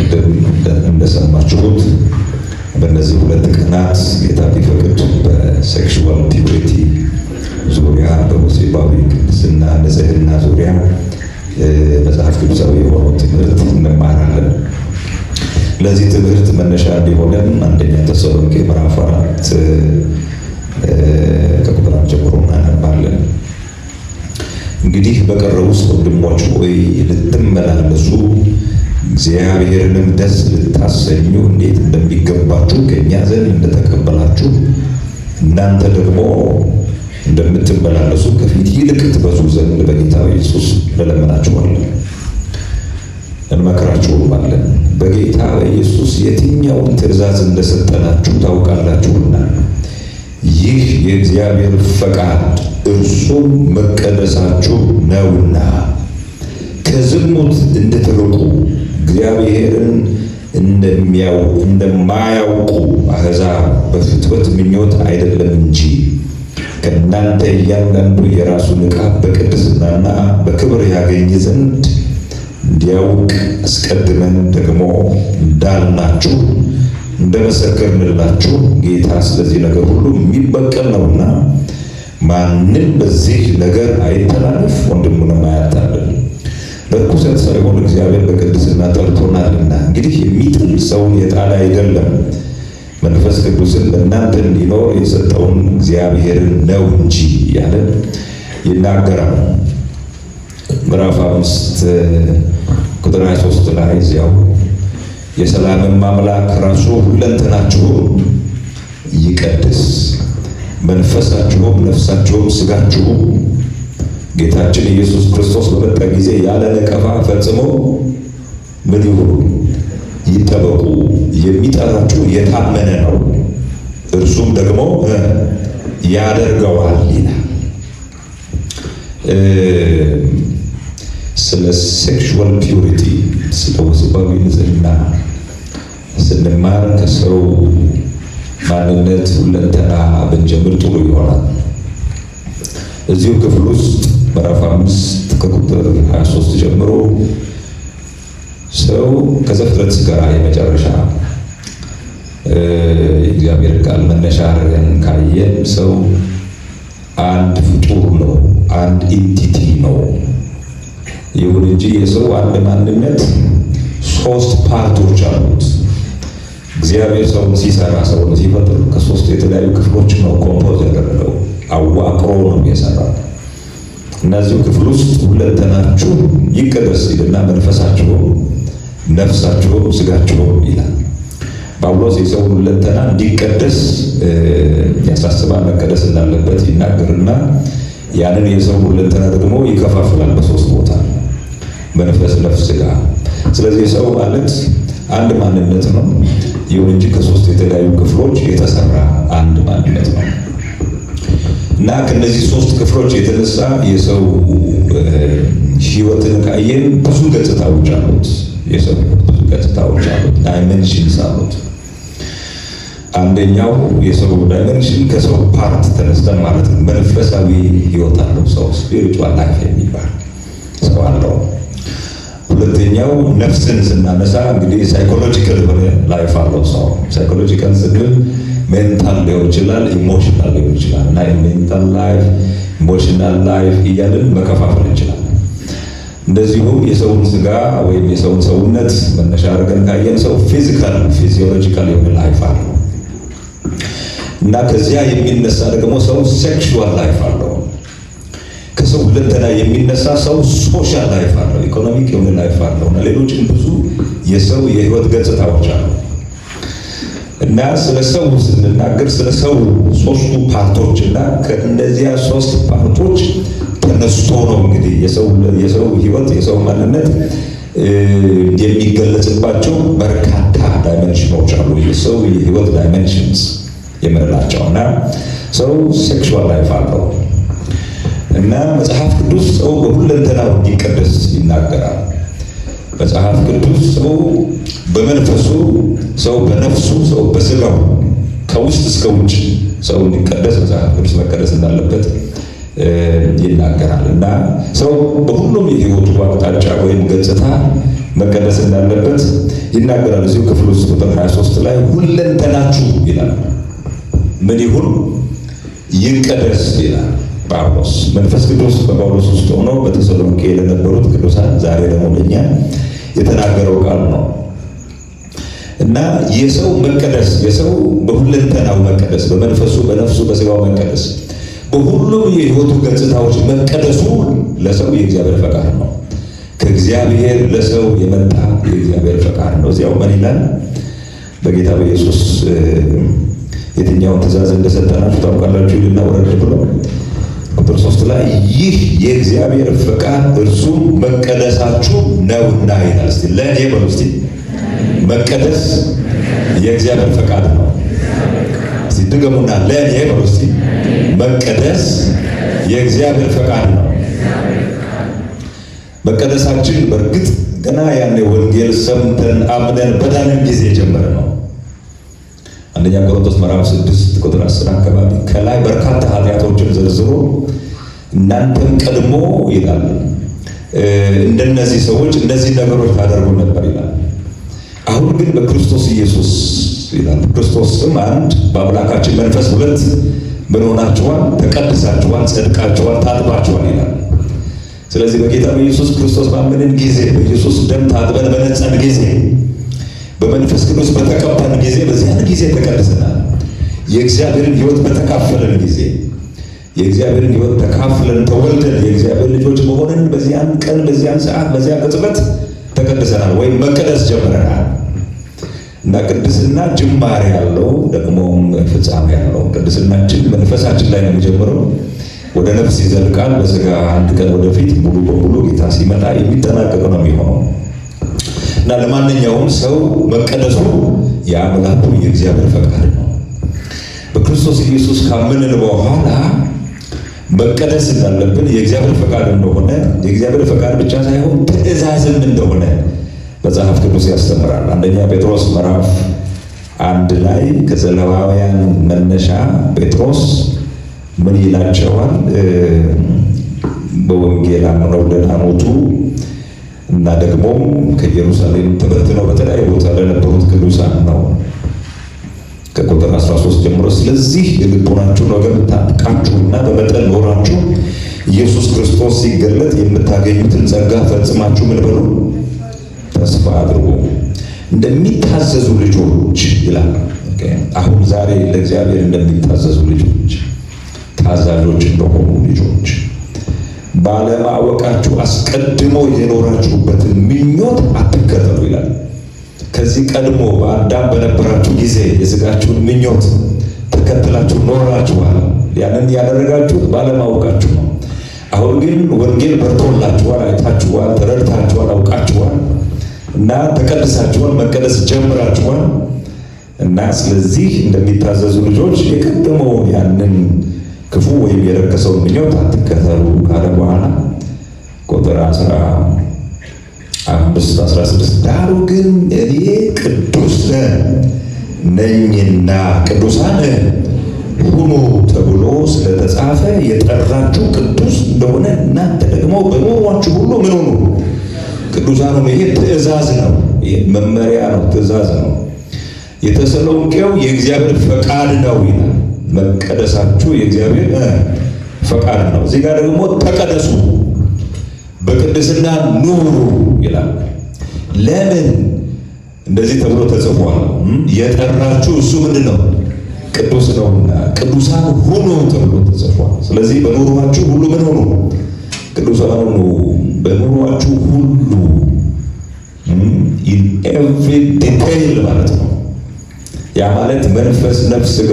ቅድም እንደሰማችሁት በእነዚህ 2 ቀናት ጌታ ቢፈቅድ በሴክሹዋል ፒዩሪቲ ዙሪያ በወሲባዊ ቅድስና ንጽህና ዙሪያ መጽሐፍ ቅዱሳዊ የሆነው ትምህርት እንማራለን። ለዚህ ትምህርት መነሻ እንዲሆነን አንደኛ ተሰሎንቄ ምዕራፍ 4 ከቁጥር 1 ጀምሮ እናነባለን። እንግዲህ በቀረውስ ወንድሞች ሆይ ልትመላለሱ እግዚአብሔርንም ደስ ልታሰኙ እንዴት እንደሚገባችሁ ከእኛ ዘንድ እንደተቀበላችሁ እናንተ ደግሞ እንደምትመላለሱ ከፊት ይልቅ ትበዙ ዘንድ በጌታ ኢየሱስ እንለምናችኋለን እንመክራችሁማለን። በጌታ ኢየሱስ የትኛውን ትእዛዝ እንደሰጠናችሁ ታውቃላችሁና ይህ የእግዚአብሔር ፈቃድ እርሱም መቀደሳችሁ ነውና ከዝሙት እንድትርቁ እግዚአብሔርን እንደማያውቁ አሕዛብ በፍትወት ምኞት አይደለም እንጂ ከእናንተ እያንዳንዱ የራሱን ዕቃ በቅድስናና በክብር ያገኝ ዘንድ እንዲያውቅ አስቀድመን ደግሞ እንዳልናችሁ እንደመሰከርንላችሁ ጌታ ስለዚህ ነገር ሁሉ የሚበቀል ነውና ማንም በዚህ ነገር አይተላለፍ፣ ወንድሙንም አያታልል። በርኩሰት ሳይሆን እግዚአብሔር በቅድስና ጠርቶናልና። እንግዲህ የሚጥል ሰውን የጣለ አይደለም፣ መንፈስ ቅዱስን በእናንተ እንዲኖር የሰጠውን እግዚአብሔርን ነው እንጂ ያለ ይናገራል። ምዕራፍ 5 ቁጥር 23 ላይ እዚያው የሰላምን አምላክ ራሱ ሁለንተናችሁን ይቀድስ፣ መንፈሳችሁም ነፍሳችሁም ሥጋችሁም ጌታችን ኢየሱስ ክርስቶስ በመጣ ጊዜ ያለ ነቀፋ ፈጽሞ ምን ይሁኑ ይጠበቁ። የሚጠራችሁ የታመነ ነው፣ እርሱም ደግሞ ያደርገዋል ይላል። ስለ ሴክሹዋል ፒዩሪቲ ስለ ወሲባዊ ንጽህና ስንማር ከሰው ማንነት ሁለንተና ብንጀምር ጥሩ ይሆናል። እዚሁ ክፍል ውስጥ ምዕራፍ 5 ከቁጥር 23 ጀምሮ ሰው ከዘፍጥረት እስከ ራዕይ የመጨረሻ የእግዚአብሔር ቃል መነሻ አድርገን ካየን ሰው አንድ ፍጡር ነው፣ አንድ ኢንቲቲ ነው። ይሁን እንጂ የሰው አንድ ማንነት 3 ፓርቶች አሉት። እግዚአብሔር ሰውን ሲሰራ ሰውን ሲፈጥር ከ3 የተለያዩ ክፍሎች ነው ኮምፖዝ ያደረገው፣ አዋቅሮ ነው የሰራው። እነዚሁ ክፍል ውስጥ ሁለንተናችሁ ይቀደስ ይልና መንፈሳችሁም ነፍሳችሁም ሥጋችሁም ይላል። ጳውሎስ የሰውን ሁለንተና እንዲቀደስ ያሳስባል፣ መቀደስ እንዳለበት ይናገርና ያንን የሰው ሁለንተና ደግሞ ይከፋፍላል በ3 ቦታ መንፈስ፣ ነፍስ፣ ሥጋ። ስለዚህ ሰው ማለት አንድ ማንነት ነው። ይሁን እንጂ ከ3 የተለያዩ ክፍሎች የተሰራ አንድ ማንነት ነው እና ከነዚህ 3 ክፍሎች የተነሳ የሰው ሕይወትን ካየን ብዙ ገጽታዎች አሉት። የሰው ሕይወት ብዙ ገጽታዎች አሉት፣ ዳይሜንሽንስ አሉት። አንደኛው የሰው ዳይሜንሽን ከሰው ፓርት ተነስተን ማለት ነው መንፈሳዊ ሕይወት አለው ሰው፣ ስፒሪቹዋል ላይፍ የሚባል ሰው አለው። ሁለተኛው ነፍስን ስናነሳ እንግዲህ ሳይኮሎጂካል የሆነ ላይፍ አለው ሰው። ሳይኮሎጂካል ስንል ሜንታል ሊሆን ይችላል፣ ኢሞሽናል ሊሆን ይችላል እና ሜንታል ላይፍ ኢሞሽናል ላይፍ እያልን መከፋፈል እንችላለን። እንደዚሁም የሰውን ሥጋ ወይም የሰውን ሰውነት መነሻ አድርገን ካየን ሰው ፊዚዮሎጂካል የሆነ ላይፍ አለው እና ከዚያ የሚነሳ ደግሞ ሰው ሴክሹዋል ላይፍ አለው። ከሰው ሁለንተና የሚነሳ ሰው ሶሻል ላይፍ አለው፣ ኢኮኖሚክ የሆነ ላይፍ አለው እና ሌሎችም ብዙ የሰው የህይወት ገጽታዎች አሉ እና ስለ ሰው ስንናገር ስለ ሰው 3ቱ ፓርቶች እና ከእነዚያ 3 ፓርቶች ተነስቶ ነው እንግዲህ የሰው ህይወት የሰው ማንነት የሚገለጽባቸው በርካታ ዳይሜንሽኖች አሉ። የሰው የህይወት ዳይሜንሽንስ የምንላቸው እና ሰው ሴክሹዋል ላይፍ አለው እና መጽሐፍ ቅዱስ ሰው በሁለንተናው እንዲቀደስ ይናገራል። መጽሐፍ ቅዱስ ሰው በመንፈሱ፣ ሰው በነፍሱ፣ ሰው በሥጋው ከውስጥ እስከ ውጭ ሰው እንዲቀደስ መጽሐፍ ቅዱስ መቀደስ እንዳለበት ይናገራል እና ሰው በሁሉም የህይወቱ አቅጣጫ ወይም ገጽታ መቀደስ እንዳለበት ይናገራል። እዚሁ ክፍል ውስጥ ቁጥር 23 ላይ ሁለንተናችሁ ይላል። ምን ይሁን? ይቀደስ ይላል ጳውሎስ። መንፈስ ቅዱስ በጳውሎስ ውስጥ ሆኖ በተሰሎንቄ ለነበሩት ቅዱሳን ዛሬ ደግሞ ለእኛ የተናገረው ቃል ነው እና የሰው መቀደስ፣ የሰው በሁለንተናው መቀደስ፣ በመንፈሱ፣ በነፍሱ፣ በስጋው መቀደስ፣ በሁሉም የሕይወቱ ገጽታዎች መቀደሱ ለሰው የእግዚአብሔር ፈቃድ ነው። ከእግዚአብሔር ለሰው የመጣ የእግዚአብሔር ፈቃድ ነው። እዚያው ምን ይላል? በጌታ በኢየሱስ የትኛውን ትእዛዝ እንደሰጠናችሁ ታውቃላችሁ ይልና ወረድ ብሎ ቁጥር 3 ላይ ይህ የእግዚአብሔር ፈቃድ እርሱም መቀደሳችሁ ነውና ይላል። እስቲ ለእኔ በሉ እስቲ መቀደስ የእግዚአብሔር ፈቃድ ነው። እስቲ ድገሙና ለእኔ በሉ እስቲ መቀደስ የእግዚአብሔር ፈቃድ ነው። መቀደሳችን በእርግጥ ገና ያኔ ወንጌል ሰምተን አምነን በዳንን ጊዜ ጀመረ ነው። አንደኛ ቆሮንቶስ ምዕራፍ 6 ቁጥር 10 አካባቢ ከላይ በርካታ ኃጢአቶችን ዘርዝሮ እናንተም ቀድሞ ይላል እንደነዚህ ሰዎች እነዚህ ነገሮች ታደርጉ ነበር ይላል። አሁን ግን በክርስቶስ ኢየሱስ ይላል ክርስቶስም አንድ በአምላካችን መንፈስ ሁለት ምን ሆናችኋል? ተቀድሳችኋል፣ ጸድቃችኋል፣ ታጥባችኋል ይላል። ስለዚህ በጌታ በኢየሱስ ክርስቶስ ባመንን ጊዜ፣ በኢየሱስ ደም ታጥበን በነጻን ጊዜ፣ በመንፈስ ቅዱስ በተቀባን ጊዜ በዚያን ጊዜ ተቀድሰናል። የእግዚአብሔርን ሕይወት በተካፈለን ጊዜ የእግዚአብሔርን ሕይወት ተካፍለን ተወልደን የእግዚአብሔር ልጆች መሆንን በዚያን ቀን፣ በዚያን ሰዓት፣ በዚያ ቅጽበት ተቀድሰናል ወይም መቀደስ ጀምረናል። እና ቅድስና ጅማሬ ያለው ደግሞ ፍጻሜ ያለው። ቅድስናችን መንፈሳችን ላይ ነው የሚጀምረው፣ ወደ ነፍስ ይዘልቃል። በስጋ አንድ ቀን ወደፊት ሙሉ በሙሉ ጌታ ሲመጣ የሚጠናቀቅ ነው የሚሆነው። እና ለማንኛውም ሰው መቀደሱ የአምላኩ የእግዚአብሔር ፈቃድ ነው። በክርስቶስ ኢየሱስ ካመንን በኋላ መቀደስ እንዳለብን የእግዚአብሔር ፈቃድ እንደሆነ፣ የእግዚአብሔር ፈቃድ ብቻ ሳይሆን ትእዛዝም እንደሆነ መጽሐፍ ቅዱስ ያስተምራል። አንደኛ ጴጥሮስ ምዕራፍ 1 ላይ ከዘሌዋውያን መነሻ ጴጥሮስ ምን ይላቸዋል? በወንጌል አምነው ለዳኑቱ እና ደግሞ ከኢየሩሳሌም ተበትነው በተለያዩ ቦታ ለነበሩት ቅዱሳን ነው። ከቁጥር 13 ጀምሮ ስለዚህ የልቦናችሁን ወገብ ታጥቃችሁና በመጠን ኖራችሁ ኢየሱስ ክርስቶስ ሲገለጥ የምታገኙትን ጸጋ ፈጽማችሁ ምን በሉ? ተስፋ አድርጉ። እንደሚታዘዙ ልጆች ይላል። አሁን ዛሬ ለእግዚአብሔር እንደሚታዘዙ ልጆች፣ ታዛዦች እንደሆኑ ልጆች ባለማወቃችሁ አስቀድሞ የኖራችሁበትን ምኞት አትከተሉ ይላል። ከዚህ ቀድሞ በአዳም በነበራችሁ ጊዜ የሥጋችሁን ምኞት ተከትላችሁ ኖራችኋል። ያንን ያደረጋችሁት ባለማወቃችሁ ነው። አሁን ግን ወንጌል በርቶላችኋል፣ አይታችኋል፣ ተረድታችኋል፣ አውቃችኋል እና ተቀድሳችኋል፣ መቀደስ ጀምራችኋል እና ስለዚህ እንደሚታዘዙ ልጆች የቀደመውን ያንን ክፉ ወይም የረከሰውን ምኞት አትከተሉ ካለ በኋላ ቁጥር 15-16 ዳሩ ግን እኔ ቅዱስ ነኝና ቅዱሳን ሁኑ ተብሎ ስለተጻፈ የጠራችሁ ቅዱስ እንደሆነ እናንተ ደግሞ በኑሯችሁ ሁሉ ምን ሁኑ? ቅዱሳን ሁኑ። ይሄ ትእዛዝ ነው። ይሄ መመሪያ ነው፣ ትእዛዝ ነው። የተሰሎንቄው የእግዚአብሔር ፈቃድ ነው ይላል። መቀደሳችሁ የእግዚአብሔር ፈቃድ ነው። እዚህ ጋር ደግሞ ተቀደሱ፣ በቅድስና ኑሩ ይላል። ለምን እንደዚህ ተብሎ ተጽፏል? የጠራችሁ እሱ ምንድን ነው? ቅዱስ ነውና ቅዱሳን ሁኑ ተብሎ ተጽፏል። ስለዚህ በኑሯችሁ ሁሉ ምን ሁኑ? ቅዱሳን ሁኑ። በኑሯችሁ ሁሉ in every detail ማለት ነው። ያ ማለት መንፈስ፣ ነፍስ፣ ሥጋ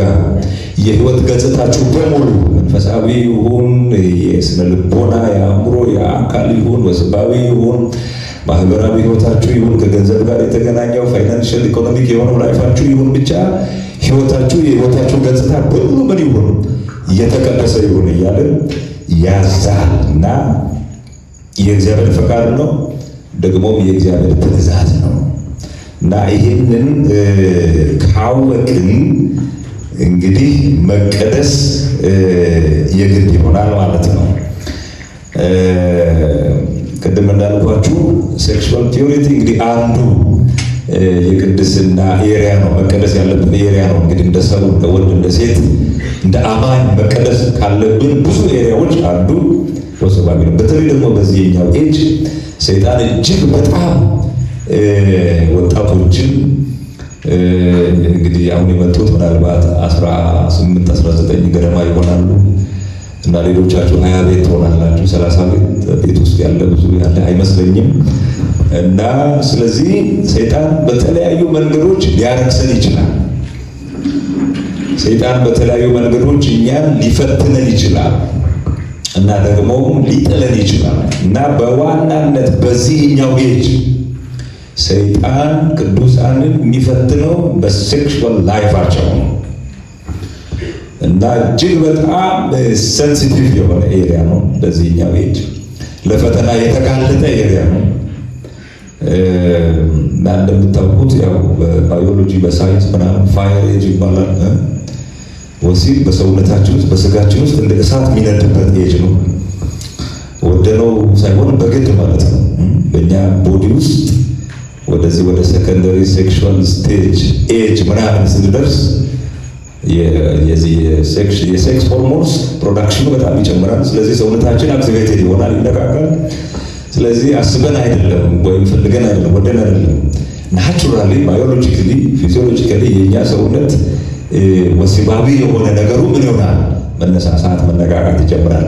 የህይወት ገጽታችሁ በሙሉ መንፈሳዊ ይሁን፣ የስነ ልቦና፣ የአእምሮ፣ የአካል ይሁን፣ ወስባዊ ይሁን፣ ማህበራዊ ህይወታችሁ ይሁን፣ ከገንዘብ ጋር የተገናኘው ፋይናንሻል ኢኮኖሚክ የሆነው ላይፋችሁ ይሁን፣ ብቻ ህይወታችሁ የህይወታችሁ ገጽታ በሙሉ ምን ይሁን? የተቀደሰ ይሁን እያልን ያዛል እና የእግዚአብሔር ፈቃድ ነው፣ ደግሞም የእግዚአብሔር ትእዛዝ ነው እና ይህንን ካወቅን እንግዲህ መቀደስ የግድ ይሆናል ማለት ነው። ቅድም እንዳልኳችሁ ሴክሹዋል ፒዩሪቲ እንግዲህ አንዱ የቅድስና ኤሪያ ነው፣ መቀደስ ያለብን ኤሪያ ነው። እንግዲህ እንደ ሰው እንደ ወንድ እንደ ሴት እንደ አማኝ መቀደስ ካለብን ብዙ ኤሪያዎች አንዱ ወሲባዊ ነው። በተለይ ደግሞ በዚህኛው ኤጅ ሰይጣን እጅግ በጣም ወጣቶችን እንግዲህ አሁን የመጡት ምናልባት 18 19 ገደማ ይሆናሉ እና ሌሎቻችሁ 20 ቤት ትሆናላችሁ። 30 ቤት ውስጥ ያለ ብዙ ያለ አይመስለኝም። እና ስለዚህ ሰይጣን በተለያዩ መንገዶች ሊያረክሰን ይችላል። ሰይጣን በተለያዩ መንገዶች እኛን ሊፈትነን ይችላል እና ደግሞ ሊጥለን ይችላል። እና በዋናነት በዚህኛው ኤጅ ሰይጣን ቅዱሳንን የሚፈትነው በሴክሹዋል ላይፋቸው ነው እና እጅግ በጣም ሴንሲቲቭ የሆነ ኤሪያ ነው። በዚህኛው ኤጅ ለፈተና የተጋለጠ ኤሪያ ነው። እና እንደምታውቁት ያው በባዮሎጂ በሳይንስ ምናምን ፋየር ኤጅ ይባላል። ወሲብ በሰውነታችን ውስጥ በስጋችን ውስጥ እንደ እሳት የሚነድበት ኤጅ ነው። ወደነው ሳይሆን በግድ ማለት ነው። በእኛ ቦዲ ውስጥ ወደዚህ ወደ ሰከንደሪ ሴክሹዋል ስቴጅ ኤጅ ምናምን ስንደርስ የሴክስ ሆርሞንስ ፕሮዳክሽኑ በጣም ይጨምራል። ስለዚህ ሰውነታችን አክቲቬትድ ይሆናል፣ ይነቃቃል። ስለዚህ አስበን አይደለም ወይም ፈልገን አይደለም ወደን አይደለም፣ ናቹራሊ ባዮሎጂካሊ ፊዚዮሎጂካሊ የኛ ሰውነት ወሲባዊ የሆነ ነገሩ ምን ይሆናል? መነሳሳት፣ መነቃቃት ይጀምራል።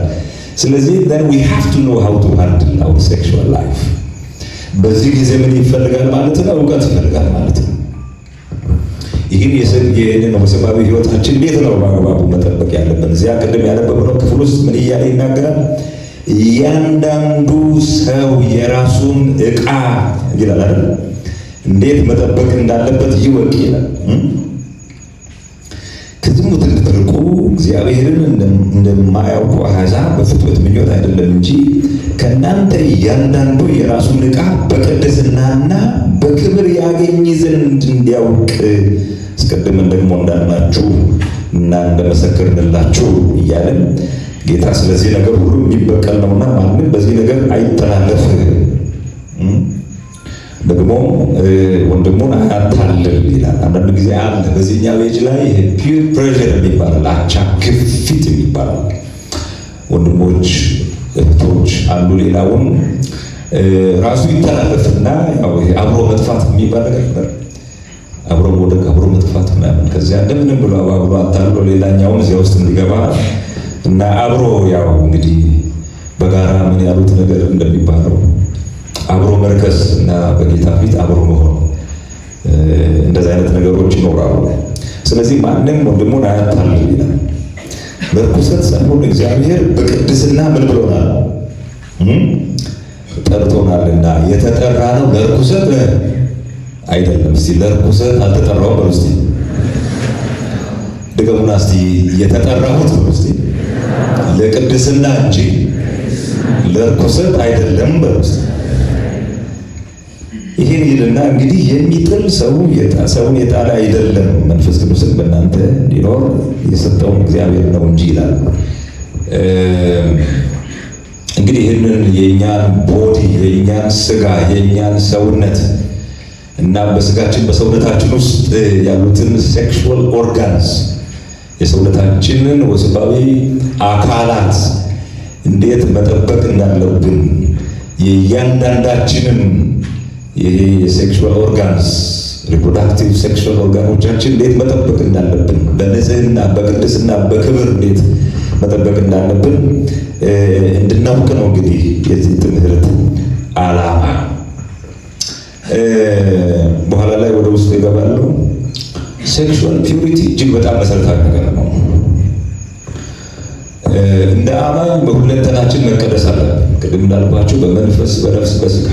ስለዚህ then we have to know how to handle our sexual life። በዚህ ጊዜ ምን ይፈልጋል ማለት ነው? እውቀት ይፈልጋል ማለት ነው። ይህንን ወሲባዊ ህይወታችን እንዴት ነው በአግባቡ መጠበቅ ያለብን? እዚያ ቅድም ያነበብነው ክፍል ውስጥ ምን እያለ ይናገራል? እያንዳንዱ ሰው የራሱን ዕቃ ይላል አይደል? እንዴት መጠበቅ እንዳለበት ይወቅ ይላል። ከዝሙት እንድትርቁ እግዚአብሔርን እንደማያውቁ አሕዛብ በፍትወት ምኞት አይደለም እንጂ ከእናንተ እያንዳንዱ የራሱን ዕቃ በቅድስናና በክብር ያገኝ ዘንድ እንዲያውቅ አስቀድመን ደግሞ እንዳልናችሁ እና እንደመሰከርንላችሁ እያለን ጌታ ስለዚህ ነገር ሁሉ የሚበቀል ነውና ማንም በዚህ ነገር አይተላለፍ፣ ደግሞ ወንድሙን አያታልል ይላል። አንዳንድ ጊዜ አለ በዚህኛው ኤጅ ላይ ፒር ፕሬዠር የሚባል አቻ ግፊት የሚባል ወንድሞች እህቶች አሉ። ሌላውን ራሱ ይተላለፍና ያው አብሮ መጥፋት የሚባል ነገር ነበር። አብሮ ወደቅ፣ አብሮ መጥፋት ምናምን ከዚያ እንደምንም ብሎ አብሮ አታሎ ሌላኛውን እዚያ ውስጥ እንዲገባ እና አብሮ ያው እንግዲህ በጋራ ምን ያሉት ነገር እንደሚባለው አብሮ መርከስ እና በጌታ ፊት አብሮ መሆን እንደዚህ አይነት ነገሮች ይኖራሉ። ስለዚህ ማንም ወንድሙን አያታልል ይላል። በርኩሰት ሳይሆን እግዚአብሔር በቅድስና ምን ብሎናል? ጠርቶናልና የተጠራ ነው ለርኩሰት አይደለም። እስቲ ለርኩሰት አልተጠራሁም በሉ እስቲ ድገሙና እስቲ የተጠራሁት በሉ እስቲ ለቅድስና እንጂ ለርኩሰት አይደለም በሉ እስቲ። ይህን ይልና እንግዲህ የሚጥል ሰውን የጣለ አይደለም፣ መንፈስ ቅዱስን በእናንተ እንዲኖር የሰጠውን እግዚአብሔር ነው እንጂ ይላል። እንግዲህ ይህንን የእኛን ቦዲ የእኛን ስጋ የእኛን ሰውነት እና በስጋችን በሰውነታችን ውስጥ ያሉትን ሴክሹዋል ኦርጋንስ የሰውነታችንን ወሲባዊ አካላት እንዴት መጠበቅ እንዳለብን የእያንዳንዳችንን ይሄ የሴክሹዋል ኦርጋንስ ሪፕሮዳክቲቭ ሴክሹዋል ኦርጋኖቻችን እንዴት መጠበቅ እንዳለብን በንጽህና በቅድስና በክብር እንዴት መጠበቅ እንዳለብን እንድናውቅ ነው እንግዲህ የዚህ ትምህርት ዓላማ። በኋላ ላይ ወደ ውስጥ ይገባሉ። ሴክሹዋል ፒዩሪቲ እጅግ በጣም መሰረታዊ ነገር ነው። እንደ አማኝ በሁለንተናችን መቀደስ አለብን። ቅድም እንዳልኳችሁ በመንፈስ በነፍስ በስጋ።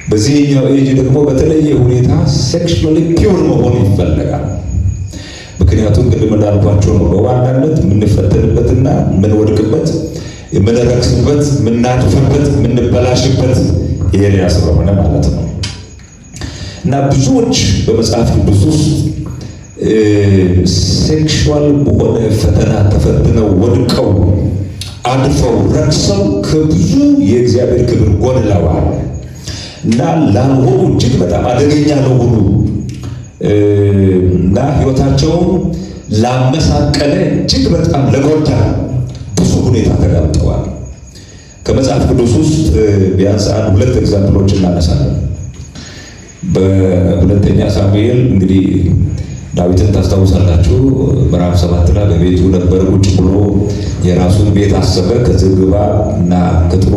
በዚህኛው ኤጅ ደግሞ በተለየ ሁኔታ ሴክሹዋሊ ፒዩር መሆን ይፈለጋል። ምክንያቱም ቅድም እንዳልኳችሁ ነው በዋናነት የምንፈተንበትና የምንወድቅበት የምንረክስበት የምናጥፍበት የምንበላሽበት ኤሪያ ስለሆነ ማለት ነው። እና ብዙዎች በመጽሐፍ ቅዱስ ውስጥ ሴክሹዋል በሆነ ፈተና ተፈትነው ወድቀው አድፈው ረክሰው ከብዙ የእግዚአብሔር ክብር ጎድለዋል እና ላልሆኑ እጅግ በጣም አደገኛ ለሆኑ እና ሕይወታቸውን ላመሳቀለ እጅግ በጣም ለጎዳ ብዙ ሁኔታ ተጋልጠዋል። ከመጽሐፍ ቅዱስ ውስጥ ቢያንስ ሁለት ኤግዛምፕሎች እናነሳለን። በሁለተኛ ሳሙኤል እንግዲህ ዳዊትን ታስታውሳላችሁ። ምዕራፍ 7 ላይ በቤቱ ነበር ቁጭ ብሎ የራሱን ቤት አሰበ። ከዝግባ እና ከጥሩ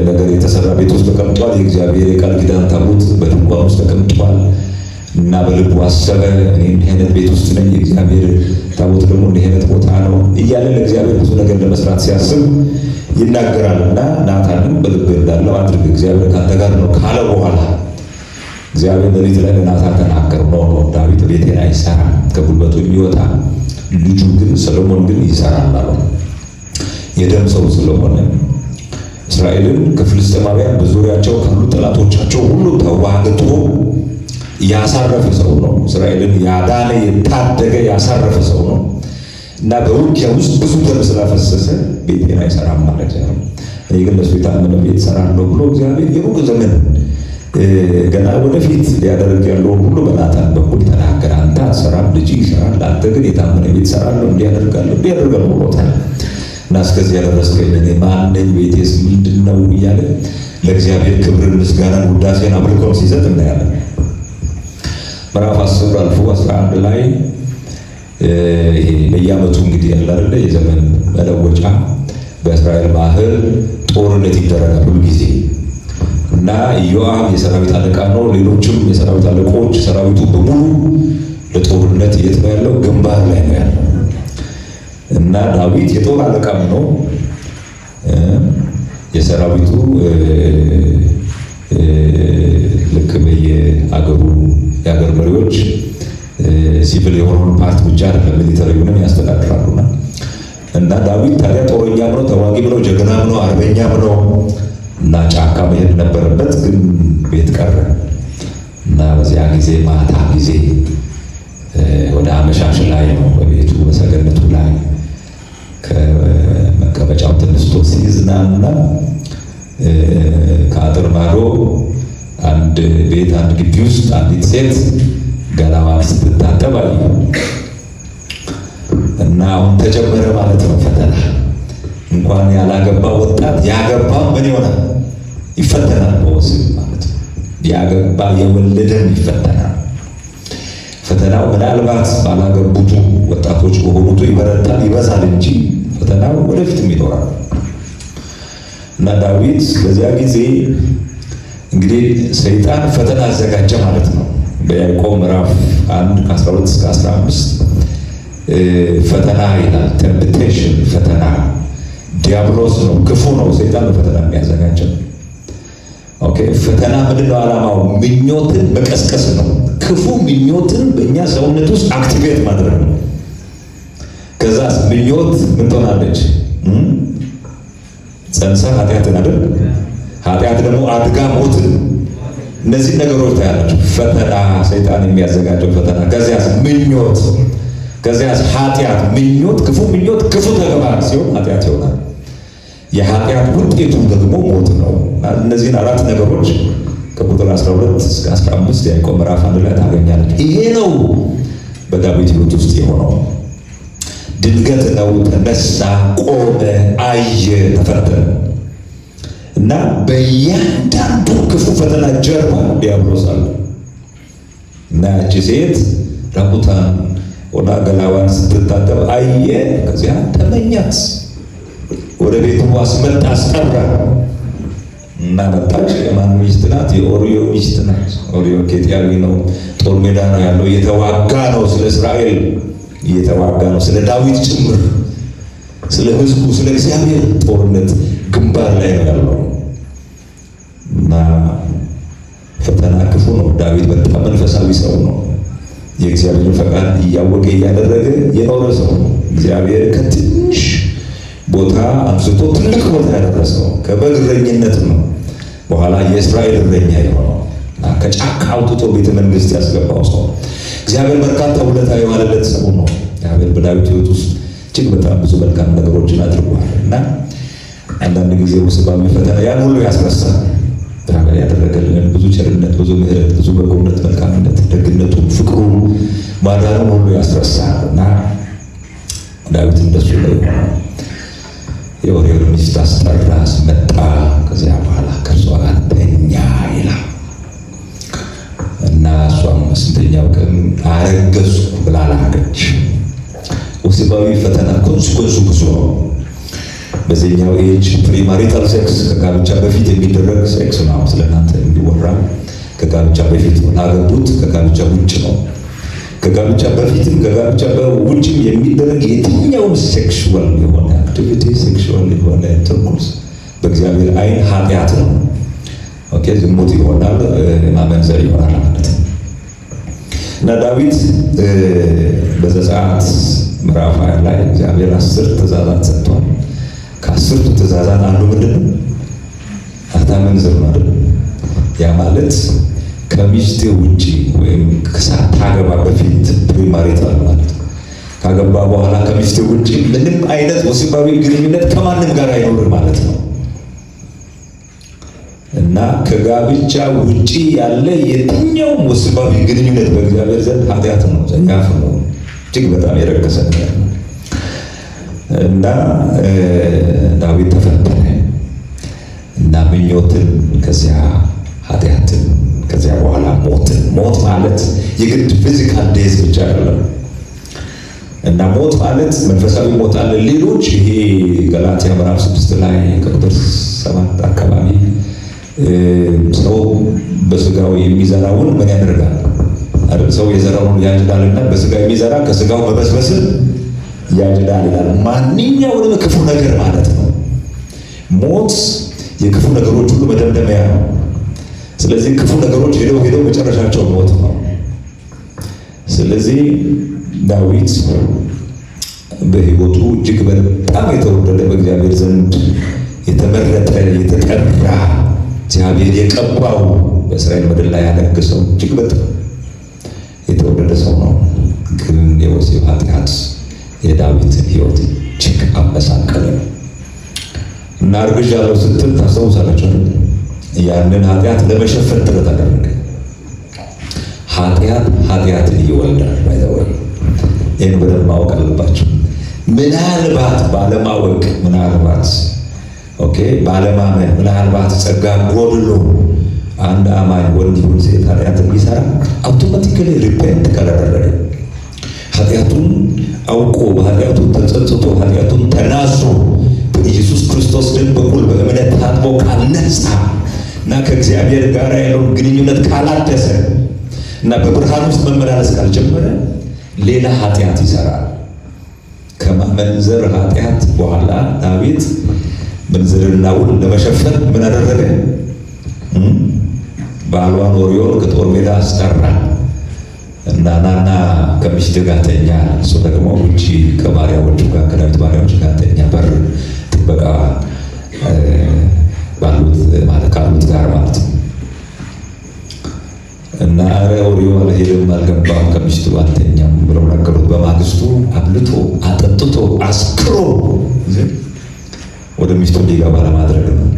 ነገር የተሰራ ቤት ውስጥ ተቀምጧል። የእግዚአብሔር የቃል ኪዳን ታቦት በድንኳን ውስጥ ተቀምጧል እና በልቡ አሰበ፣ እኔ እንዲህ አይነት ቤት ውስጥ ነኝ፣ የእግዚአብሔር ታቦት ደግሞ እንዲህ አይነት ቦታ ነው እያለ ለእግዚአብሔር ብዙ ነገር ለመስራት ሲያስብ ይናገራል። እና ናታንም በልብ እንዳለው አድርግ፣ እግዚአብሔር ካንተ ጋር ነው ካለ በኋላ እግዚአብሔር ሌሊት ላይ ለናታን ተናገረው፣ ነው ዳዊት ቤቴን አይሰራም፣ ከጉልበቱ የሚወጣ ልጁ ግን ሰሎሞን ግን ይሰራል አለው። የደም ሰው ስለሆነ እስራኤልን ከፍልስጤማውያን በዙሪያቸው ካሉ ጠላቶቻቸው ሁሉ ተዋግቶ ያሳረፈ ሰው ነው። እስራኤልን ያዳነ የታደገ ያሳረፈ ሰው ነው እና በውጊያ ውስጥ ብዙ ደም ስላፈሰሰ ቤቴን አይሰራም ማለት ነው። እኔ ግን ለሱ የታመነ ቤት እሰራለሁ ብሎ እግዚአብሔር የሩቅ ዘመን ገና ወደፊት ሊያደርግ ያለውን ሁሉ በናታን በኩል ተናገረ። አንተ አትሰራም፣ ልጅ ይሰራል፣ አንተ ግን የታመነ ቤት እሰራለሁ፣ እንዲያደርጋለሁ ብሎታል። እና እስከዚህ ያደረስከኝ እኔ ማን ነኝ? ቤቴስ ምንድን ነው? እያለ ለእግዚአብሔር ክብርን፣ ምስጋናን፣ ውዳሴን፣ አምልኮን ሲሰጥ እናያለን። ምዕራፍ 10 አልፎ 11 ላይ ይሄ በየዓመቱ እንግዲህ ያለ አይደለ የዘመን መለወጫ በእስራኤል ባህል ጦርነት ይደረጋል ሁል ጊዜ እና ኢዮአብ የሰራዊት አለቃ ነው። ሌሎችም የሰራዊት አለቆች ሰራዊቱ በሙሉ ለጦርነት የት ነው ያለው? ግንባር ላይ ነው ያለው እና ዳዊት የጦር አለቃም ነው። የሰራዊቱ ልክ በየአገሩ የሀገር መሪዎች ሲቪል የሆነውን ፓርት ብቻ አይደለም ሚሊተሪውንም ያስተዳድራሉና እና ዳዊት ታዲያ ጦረኛም ነው፣ ተዋጊም ነው፣ ጀግናም ነው፣ አርበኛም ነው እና ጫካ መሄድ ነበረበት፣ ግን ቤት ቀረ እና በዚያ ጊዜ ማታ ጊዜ ወደ አመሻሽ ላይ ነው በቤቱ በሰገነቱ ላይ ከመቀመጫው ተነስቶ ሲዝናና ከአጥር ማዶ አንድ ቤት አንድ ግቢ ውስጥ አንዲት ሴት ገላዋን ስትታጠብ አየ እና አሁን ተጀመረ ማለት ነው ፈተና። እንኳን ያላገባ ወጣት ያገባ ምን ይሆናል? ይፈተናል በወሲብ ማለት ነው። ያገባ የወለደም ይፈተናል። ፈተናው ምናልባት ባላገቡቱ ወጣቶች በሆኑቱ ይበረታል ይበዛል እንጂ ፈተናው ወደፊትም ይኖራል። እና ዳዊት በዚያ ጊዜ እንግዲህ ሰይጣን ፈተና አዘጋጀ ማለት ነው። በያዕቆብ ምዕራፍ 1 ከ12 እስከ 15 ፈተና ይላል። ቴምፕቴሽን ፈተና ዲያብሎስ ነው፣ ክፉ ነው። ሰይጣን ፈተና የሚያዘጋጀው ኦኬ። ፈተና ምንድነው ዓላማው? ምኞትን መቀስቀስ ነው። ክፉ ምኞትን በእኛ ሰውነት ውስጥ አክቲቬት ማድረግ ነው። ከዛ ምኞት ምን ትሆናለች? ጸንሳ ኃጢአትን አይደል? ኃጢአት ደግሞ አድጋ ሞትን። እነዚህ ነገሮች ታያላችሁ። ፈተና ሰይጣን የሚያዘጋጀው ፈተና። ከዚያስ ምኞት፣ ከዚያስ ኃጢአት። ምኞት ክፉ ምኞት ክፉ ተግባር ሲሆን ኃጢአት ይሆናል። የኃጢአት ውጤቱ ደግሞ ሞት ነው። እነዚህን አራት ነገሮች ከቁጥር 12 እስከ 15 ያዕቆብ ምዕራፍ 1 ላይ ታገኛለች። ይሄ ነው በዳዊት ሕይወት ውስጥ የሆነው። ድንገት ነው ተነሳ፣ ቆመ፣ አየ፣ ተፈተነ እና በእያንዳንዱ ክፉ ፈተና ጀርባ ዲያብሎስ አለ እና ያቺ ሴት ራቁቷን ሆና ገላዋን ስትታጠብ አየ። ከዚያ ተመኛት፣ ወደ ቤቱ አስመጣ፣ አስጠራ እና መጣች። የማን ሚስት ናት? የኦርዮ ሚስት ናት። ኦርዮ ኬጢያዊ ነው፣ ጦር ሜዳ ነው ያለው፣ እየተዋጋ ነው፣ ስለ እስራኤል እየተዋጋ ነው፣ ስለ ዳዊት ጭምር፣ ስለ ሕዝቡ፣ ስለ እግዚአብሔር ጦርነት ግንባር ላይ ነው ያለው እና ፈተና ክፉ ነው። ዳዊት በጣም መንፈሳዊ ሰው ነው። የእግዚአብሔር ፈቃድ እያወቀ እያደረገ የኖረ ሰው ነው። እግዚአብሔር ከትንሽ ቦታ አንስቶ ትልቅ ቦታ ያደረሰው ከበግ እረኝነት ነው። በኋላ የእስራኤል እረኛ የሆነው ከጫካ አውጥቶ ቤተ መንግስት ያስገባው ሰው እግዚአብሔር በርካታ ውለታ የዋለለት ሰው ነው። እግዚአብሔር በዳዊት ሕይወት ውስጥ እጅግ በጣም ብዙ መልካም ነገሮችን አድርጓል እና አንዳንድ ጊዜ ወሲባዊ ፈተና ያን ሁሉ ያስረሳል። ያደረገልን ብዙ ቸርነት፣ ብዙ ምሕረት፣ ብዙ በጎነት፣ መልካምነት፣ ደግነቱ፣ ፍቅሩ፣ ማዳኑ ሁሉ ያስረሳል እና ዳዊት እንደሱ ነው የኦሪዮን ሚስት አስጠራ፣ መጣ። ከዚያ በኋላ ከእርሷ ጋር ተኛ ይላል እና እሷም በስንተኛው ቀን አረገዝኩ ብላ ላከች። ወሲባዊ ፈተና ኮንስኮንሱ ብዙ ነው። በዚህኛው ኤጅ ፕሪማሪታል ሴክስ ከጋብቻ በፊት የሚደረግ ሴክስ ነው። ስለናንተ እንዲወራ ከጋብቻ በፊት ላገቡት ከጋብቻ ውጭ ነው። ከጋብቻ በፊትም ከጋብቻ በውጭም የሚደረግ የትኛውም ሴክሹዋል የሆነ አክቲቪቲ ሴክሹዋል የሆነ ኢንተርኮርስ በእግዚአብሔር ዓይን ኃጢአት ነው። ኦኬ፣ ዝሙት ይሆናል፣ ማመንዘር ይሆናል ማለት ነው እና ዳዊት በዘጸአት ምዕራፍ 20 ላይ እግዚአብሔር 10 ትእዛዛት ሰጥቷል። ከ10ቱ ትእዛዛት አንዱ ምንድነው? አታመንዝር ነው አይደል? ያ ማለት ከሚስቴ ውጪ ወይም ሳታገባ በፊት ፕሪማሪታል ማለት ነው። ካገባ በኋላ ከሚስቴ ውጪ ምንም አይነት ወሲባዊ ግንኙነት ከማንም ጋር አይኖር ማለት ነው እና ከጋብቻ ውጪ ያለ የትኛውም ወሲባዊ ግንኙነት በእግዚአብሔር ዘንድ ኃጢአት ነው፣ ጸያፍ ነው፣ እጅግ በጣም የረከሰ ነገር ነው እና ዳዊት ተፈተነ እና ምኞትን፣ ከዚያ ኃጢአትን፣ ከዚያ በኋላ ሞትን። ሞት ማለት የግድ ፊዚካል ዴዝ ብቻ አይደለም እና ሞት ማለት መንፈሳዊ ሞት አለ። ሌሎች ይሄ ገላትያ ምዕራፍ 6 ላይ ከቁጥር 7 አካባቢ ሰው በስጋው የሚዘራውን ምን ያደርጋል አይደል? ሰው የዘራውን ያጭዳልና በስጋ የሚዘራ ከስጋው መበስበስን ያጭዳል ይላል። ማንኛውንም ክፉ ነገር ማለት ነው። ሞት የክፉ ነገሮች ሁሉ መደምደሚያ ነው። ስለዚህ ክፉ ነገሮች ሄደው መጨረሻቸው ሞት ነው። ስለዚህ ዳዊት በሕይወቱ እጅግ በጣም የተወደደ በእግዚአብሔር ዘንድ የተመረጠ የተጠራ እግዚአብሔር የቀባው በእስራኤል ምድር ላይ ያነገሰው እጅግ በጣም የተወደደ ሰው ነው። ግን የወሲብ ኃጢአት የዳዊትን ሕይወት እጅግ አመሳቀለ እና አርግዣለሁ ስትል ታስታውሳላችሁ። ያንን ኃጢአት ለመሸፈን ጥረት አደረገ። ኃጢአትን ይወልዳል። ባይዘወይ ይህን በደንብ ማወቅ አለባቸው። ምናልባት ባለማወቅ፣ ምናልባት ባለማመን፣ ምናልባት ጸጋ ጎድሎ አንድ አማኝ ወንድ ይሁን ሴት ኃጢአትን ቢሰራ አውቶማቲካሊ ሪፔንት ካላደረገ ኃጢአቱን አውቆ በኃጢአቱ ተጸጽቶ ኃጢአቱን ተናዞ በኢየሱስ ክርስቶስ ደም በኩል በእምነት ታጥቦ ካልነጻ እና ከእግዚአብሔር ጋር ያለውን ግንኙነት ካላደሰ እና በብርሃን ውስጥ መመላለስ ካልጀመረ ሌላ ኃጢአት ይሰራል። ከማመንዘር ኃጢአት በኋላ ዳዊት ምንዝርናውን ለመሸፈን ምን አደረገ? ባሏን ኦርዮን ከጦር ሜዳ አስጠራ እና ናና ከሚስት ጋር ተኛ። እሱ ደግሞ ውጪ ከባሪያዎቹ ጋር ከዳዊት ባሪያዎች ጋር ተኛ። በር ጥበቃ ካሉት ጋር ማለት ነው እና ኦርዮ አልሄድም አልገባም ከሚስቱ አልተኛም ብለው ነገሩት። በማግስቱ አብልቶ አጠጥቶ አስክሮ ወደ ሚስቱ እንዲገባ ለማድረግ ነው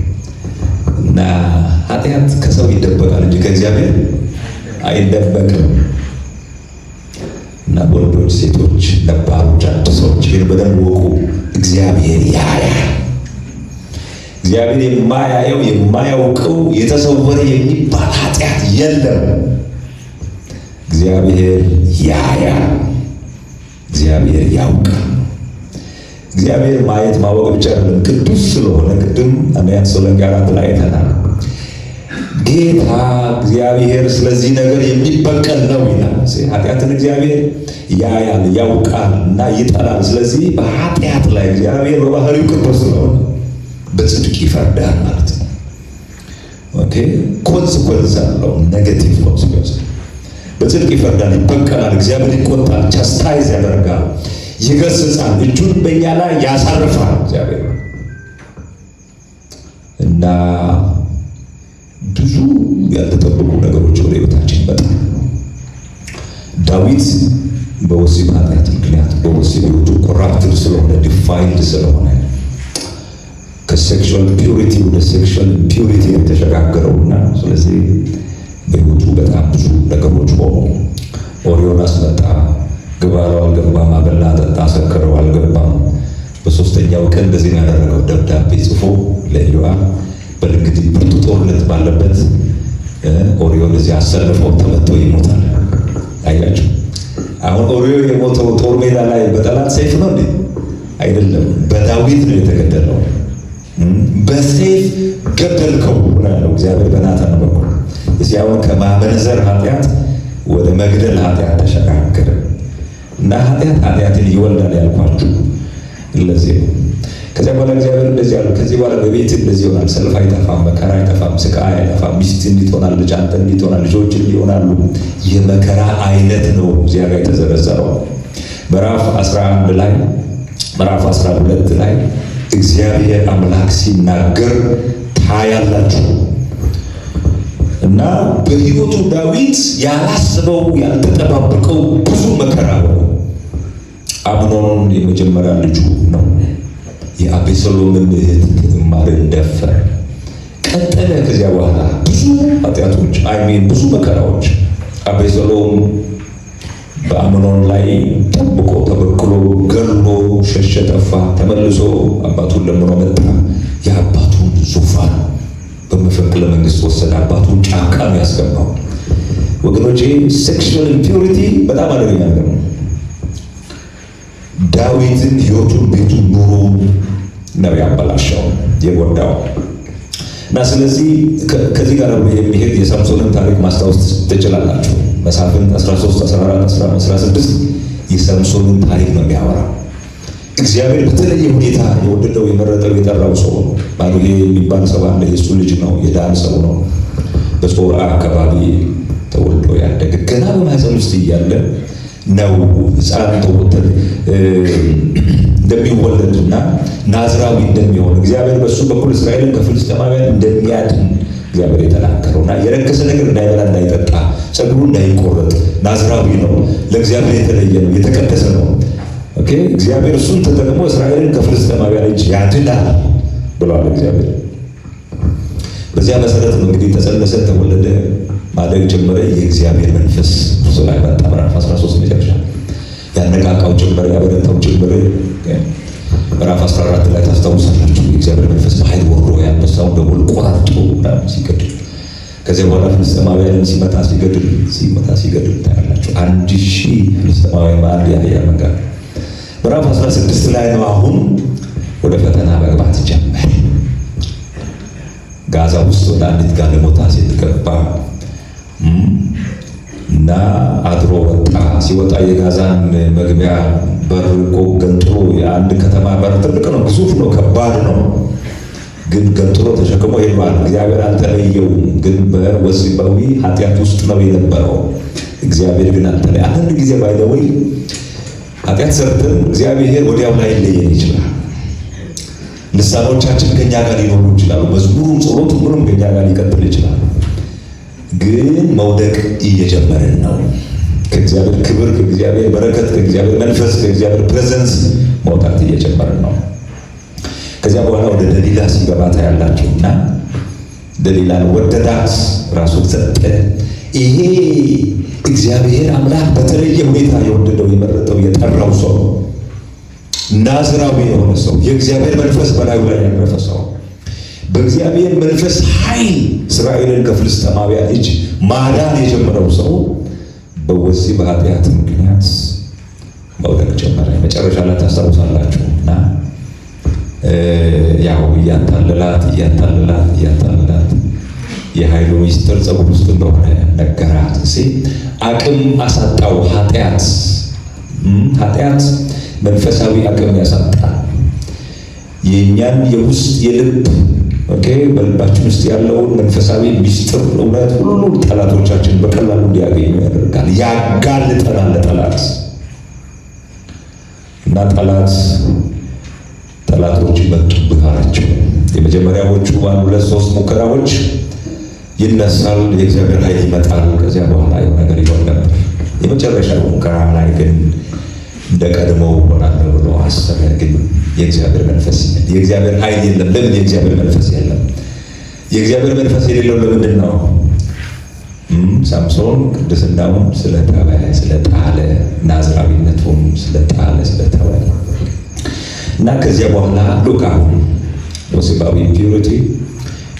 እና ኃጢአት ከሰው ይደበቃል እንጂ ከእግዚአብሔር አይደበቅም። እና ወንዶች፣ ሴቶች፣ ነባሮች፣ አዲሶች ይህን በደንብ ወቁ። እግዚአብሔር ያያል። እግዚአብሔር የማያየው የማያውቀው የተሰወረ የሚባል ኃጢአት የለም። እግዚአብሔር ያያል። እግዚአብሔር ያውቃል። እግዚአብሔር ማየት ማወቅ ብቻ አይደለም፣ ቅዱስ ስለሆነ ቅድም አንደኛ ተሰሎንቄ 4 ላይ አይተናል። ጌታ እግዚአብሔር ስለዚህ ነገር የሚበቀል ነው ይላል። ኃጢአትን እግዚአብሔር ያያል፣ ያውቃል እና ይጠላል። ስለዚህ በኃጢአት ላይ እግዚአብሔር በባህሪው ቅዱስ ስለሆነ በጽድቅ ይፈርዳል ማለት ነው። ኮንስኮንስ አለው፣ ኔጌቲቭ ኮንስኮንስ። በጽድቅ ይፈርዳል፣ ይበቀላል፣ እግዚአብሔር ይቆጣል፣ ቻስታይዝ ያደርጋል፣ ይገስጻል፣ እጁን በእኛ ላይ ያሳርፋል እግዚአብሔር እና ብዙ ያልተጠበቁ ነገሮች ወደ ሕይወታችን ይመጣል። ዳዊት በወሲብ ኃጢአት ምክንያት በወሲብ ሕይወቱ ኮራፕትድ ስለሆነ ዲፋይልድ ስለሆነ ከሴክሹዋል ፒዩሪቲ ወደ ሴክሹዋል ኢምፒዩሪቲ የተሸጋገረውና ስለዚህ በሕይወቱ በጣም ብዙ ነገሮች ሆኑ። ኦሪዮን አስመጣ፣ ግባለው አልገባም፣ አበላ ጠጣ፣ ሰከረው አልገባም። በሶስተኛው ቀን እንደዚህ ያደረገው ደብዳቤ ጽፎ ለኢዮአብ በእንግዲህ ብርቱ ጦርነት ባለበት ኦሪዮን እዚህ አሰልፈው ተመቶ ይሞታል። አያችሁ፣ አሁን ኦሪዮ የሞተው ጦር ሜዳ ላይ በጠላት ሰይፍ ነው እንዴ? አይደለም፣ በዳዊት ነው የተገደለው። በሰይፍ ገደልከው ነው እግዚአብሔር በናታን በኩል። እዚህ አሁን ከማመንዘር ኃጢአት ወደ መግደል ኃጢአት ተሸጋገረ እና ኃጢአትን ይወልዳል ያልኳችሁ ለዚህ ነው። ከዚያ በኋላ እግዚአብሔር እንደዚህ ያለው ከዚህ በኋላ በቤት እንደዚህ ይሆናል፣ ሰልፍ አይጠፋም፣ መከራ አይጠፋም፣ ስቃይ አይጠፋም፣ ሚስት እንዲትሆናለች፣ አንተ እንዲትሆናል፣ ልጆች እንዲሆናሉ። የመከራ አይነት ነው እዚያ ጋር የተዘረዘረው። ምዕራፍ 11 ላይ ምዕራፍ 12 ላይ እግዚአብሔር አምላክ ሲናገር ታያላችሁ። እና በሕይወቱ ዳዊት ያላስበው ያልተጠባበቀው ብዙ መከራ ነው። አምኖን የመጀመሪያ ልጁ ነው። የአቤሴሎምን እህት ትዕማርን ደፈረ። ቀጠለ። ከዚያ በኋላ ብዙ ኃጢአቶች ብዙ መከራዎች። አቤሴሎም በአምኖን ላይ ጠብቆ ተበክሎ ገሎ ሸሸ፣ ጠፋ። ተመልሶ አባቱን ለምኖ መጣ። የአባቱን ዙፋን በመፈንቅለ መንግስት ወሰደ። አባቱን ጫካ ነው ያስገባው። ወገኖቼ ሴክሹዋል ኢምፒዩሪቲ በጣም አደገኛ ነገር ነው። ዳዊትን ሕይወቱን፣ ቤቱን፣ ኑሮውን ነው ያበላሸው የጎዳው። እና ስለዚህ ከዚህ ጋር የሚሄድ የሳምሶንን ታሪክ ማስታወስ ትችላላችሁ። መሳፍንት 13፣ 14፣ 16 የሳምሶንን ታሪክ ነው የሚያወራው። እግዚአብሔር በተለየ ሁኔታ የወደደው የመረጠው የጠራው ሰው ነው። ባኑሄ የሚባል ሰው አለ። የእሱ ልጅ ነው። የዳን ሰው ነው። በጾርዓ አካባቢ ተወልዶ ያደገ ገና በማህፀን ውስጥ እያለ ነው ሕፃን ተወልደ እንደሚወለድና ናዝራዊ እንደሚሆን እግዚአብሔር በሱ በኩል እስራኤልን ከፍልስጤማውያን እንደሚያድን እግዚአብሔር የተናገረውና የረከሰ ነገር እንዳይበላ እንዳይጠጣ፣ ጸጉሩ እንዳይቆረጥ ናዝራዊ ነው። ለእግዚአብሔር የተለየ ነው፣ የተቀደሰ ነው። ኦኬ፣ እግዚአብሔር እሱን ተጠቅሞ እስራኤልን ከፍልስጤማውያን እጅ ያድናል ብሏል እግዚአብሔር። በዚያ መሰረት ነው እንግዲህ ተጸነሰ፣ ተወለደ፣ ማደግ ጀመረ። የእግዚአብሔር መንፈስ እሱ ላይ መጣ። ምዕራፍ 13 መጨረሻ ያነቃቃው ጭምር፣ ያበረታው ጭምር። ምዕራፍ 14 ላይ ታስታውሳላችሁ። የእግዚአብሔር መንፈስ በኃይል ወርዶ ያንበሳውን ደቦል ቆራርጦ ሲገድል፣ ከዚያ በኋላ ፍልስጤማውያንን ሲመታ ሲገድል ታያላችሁ። 1000 ፍልስጤማውያን በአንድ የአህያ መንጋ። ምዕራፍ 16 ላይ ነው አሁን ወደ ፈተና መግባት ጀመረ። ጋዛ ውስጥ ወደ አንዲት ጋለሞታ ሴት ገባ እና አድሮ ወጣ። ሲወጣ የጋዛን መግቢያ በር ገንጥሎ፣ የአንድ ከተማ በር ትልቅ ነው፣ ግዙፍ ነው፣ ከባድ ነው። ግን ገንጥሎ ተሸክሞ ሄዷል። እግዚአብሔር አልተለየውም። ግን በወሲባዊ ኃጢአት ውስጥ ነው የነበረው። እግዚአብሔር ግን አልተለየ። አንድ ጊዜ ባይደወይ ኃጢአት ሰርተን እግዚአብሔር ወዲያው ላይ ሊለየን ይችላል። ልሳኖቻችን ከኛ ጋር ሊኖሩ ይችላሉ። መዝሙሩም ጸሎቱም ምንም ከኛ ጋር ሊቀጥል ይችላል። ግን መውደቅ እየጀመርን ነው። ከእግዚአብሔር ክብር፣ ከእግዚአብሔር በረከት፣ ከእግዚአብሔር መንፈስ፣ ከእግዚአብሔር ፕሬዘንስ መውጣት እየጀመርን ነው። ከዚያ በኋላ ወደ ደሊላ ሲገባ ታያላችሁ። እና ደሊላን ወደዳት፣ ራሱን ሰጠ። ይሄ እግዚአብሔር አምላክ በተለየ ሁኔታ የወደደው የመረጠው የጠራው ሰው፣ ናዝራዊ የሆነ ሰው፣ የእግዚአብሔር መንፈስ በላዩ ላይ ያረፈ ሰው፣ በእግዚአብሔር መንፈስ ኃይል እስራኤልን ከፍልስጤማውያን እጅ ማዳን የጀመረው ሰው በወሲብ ኃጢአት ምክንያት መውደቅ ጀመረ። መጨረሻ ላይ ታስታውሳላችሁ። እና ያው እያታለላት የኃይሉ ሚስጥር ጸጉር ውስጥ እንደሆነ ነገራት። አቅም አሳጣው። ኃጢአት መንፈሳዊ አቅም ያሳጣል። የእኛን የውስጥ የልብ በልባችን ውስጥ ያለውን መንፈሳዊ ሚስጥር እውነት ሁሉ ጠላቶቻችን በቀላሉ እንዲያገኙ ያደርጋል። ያጋልጠናል ለጠላት እና ጠላቶች መጡብህ አላቸው። የመጀመሪያዎቹ 1፣ 2፣ 3 ሙከራዎች ይነሳል፣ የእግዚአብሔር ኃይል ይመጣል። ከዚያ በኋላ የሆነ ነገር ይሆን ነበር። የመጨረሻው ሙከራ ላይ ግን እንደ ቀድሞው ሆናለሁ ብሎ አሰበ። ግን የእግዚአብሔር መንፈስ የእግዚአብሔር ኃይል የለም። ለምን የእግዚአብሔር መንፈስ የለም? የእግዚአብሔር መንፈስ የሌለው ለምንድን ነው? ሳምሶን ቅድስናውን ስለጣለ ናዝራዊነቱን ስለተወ እና ከዚያ በኋላ ሉቃው ወሲባዊ ፒዩሪቲ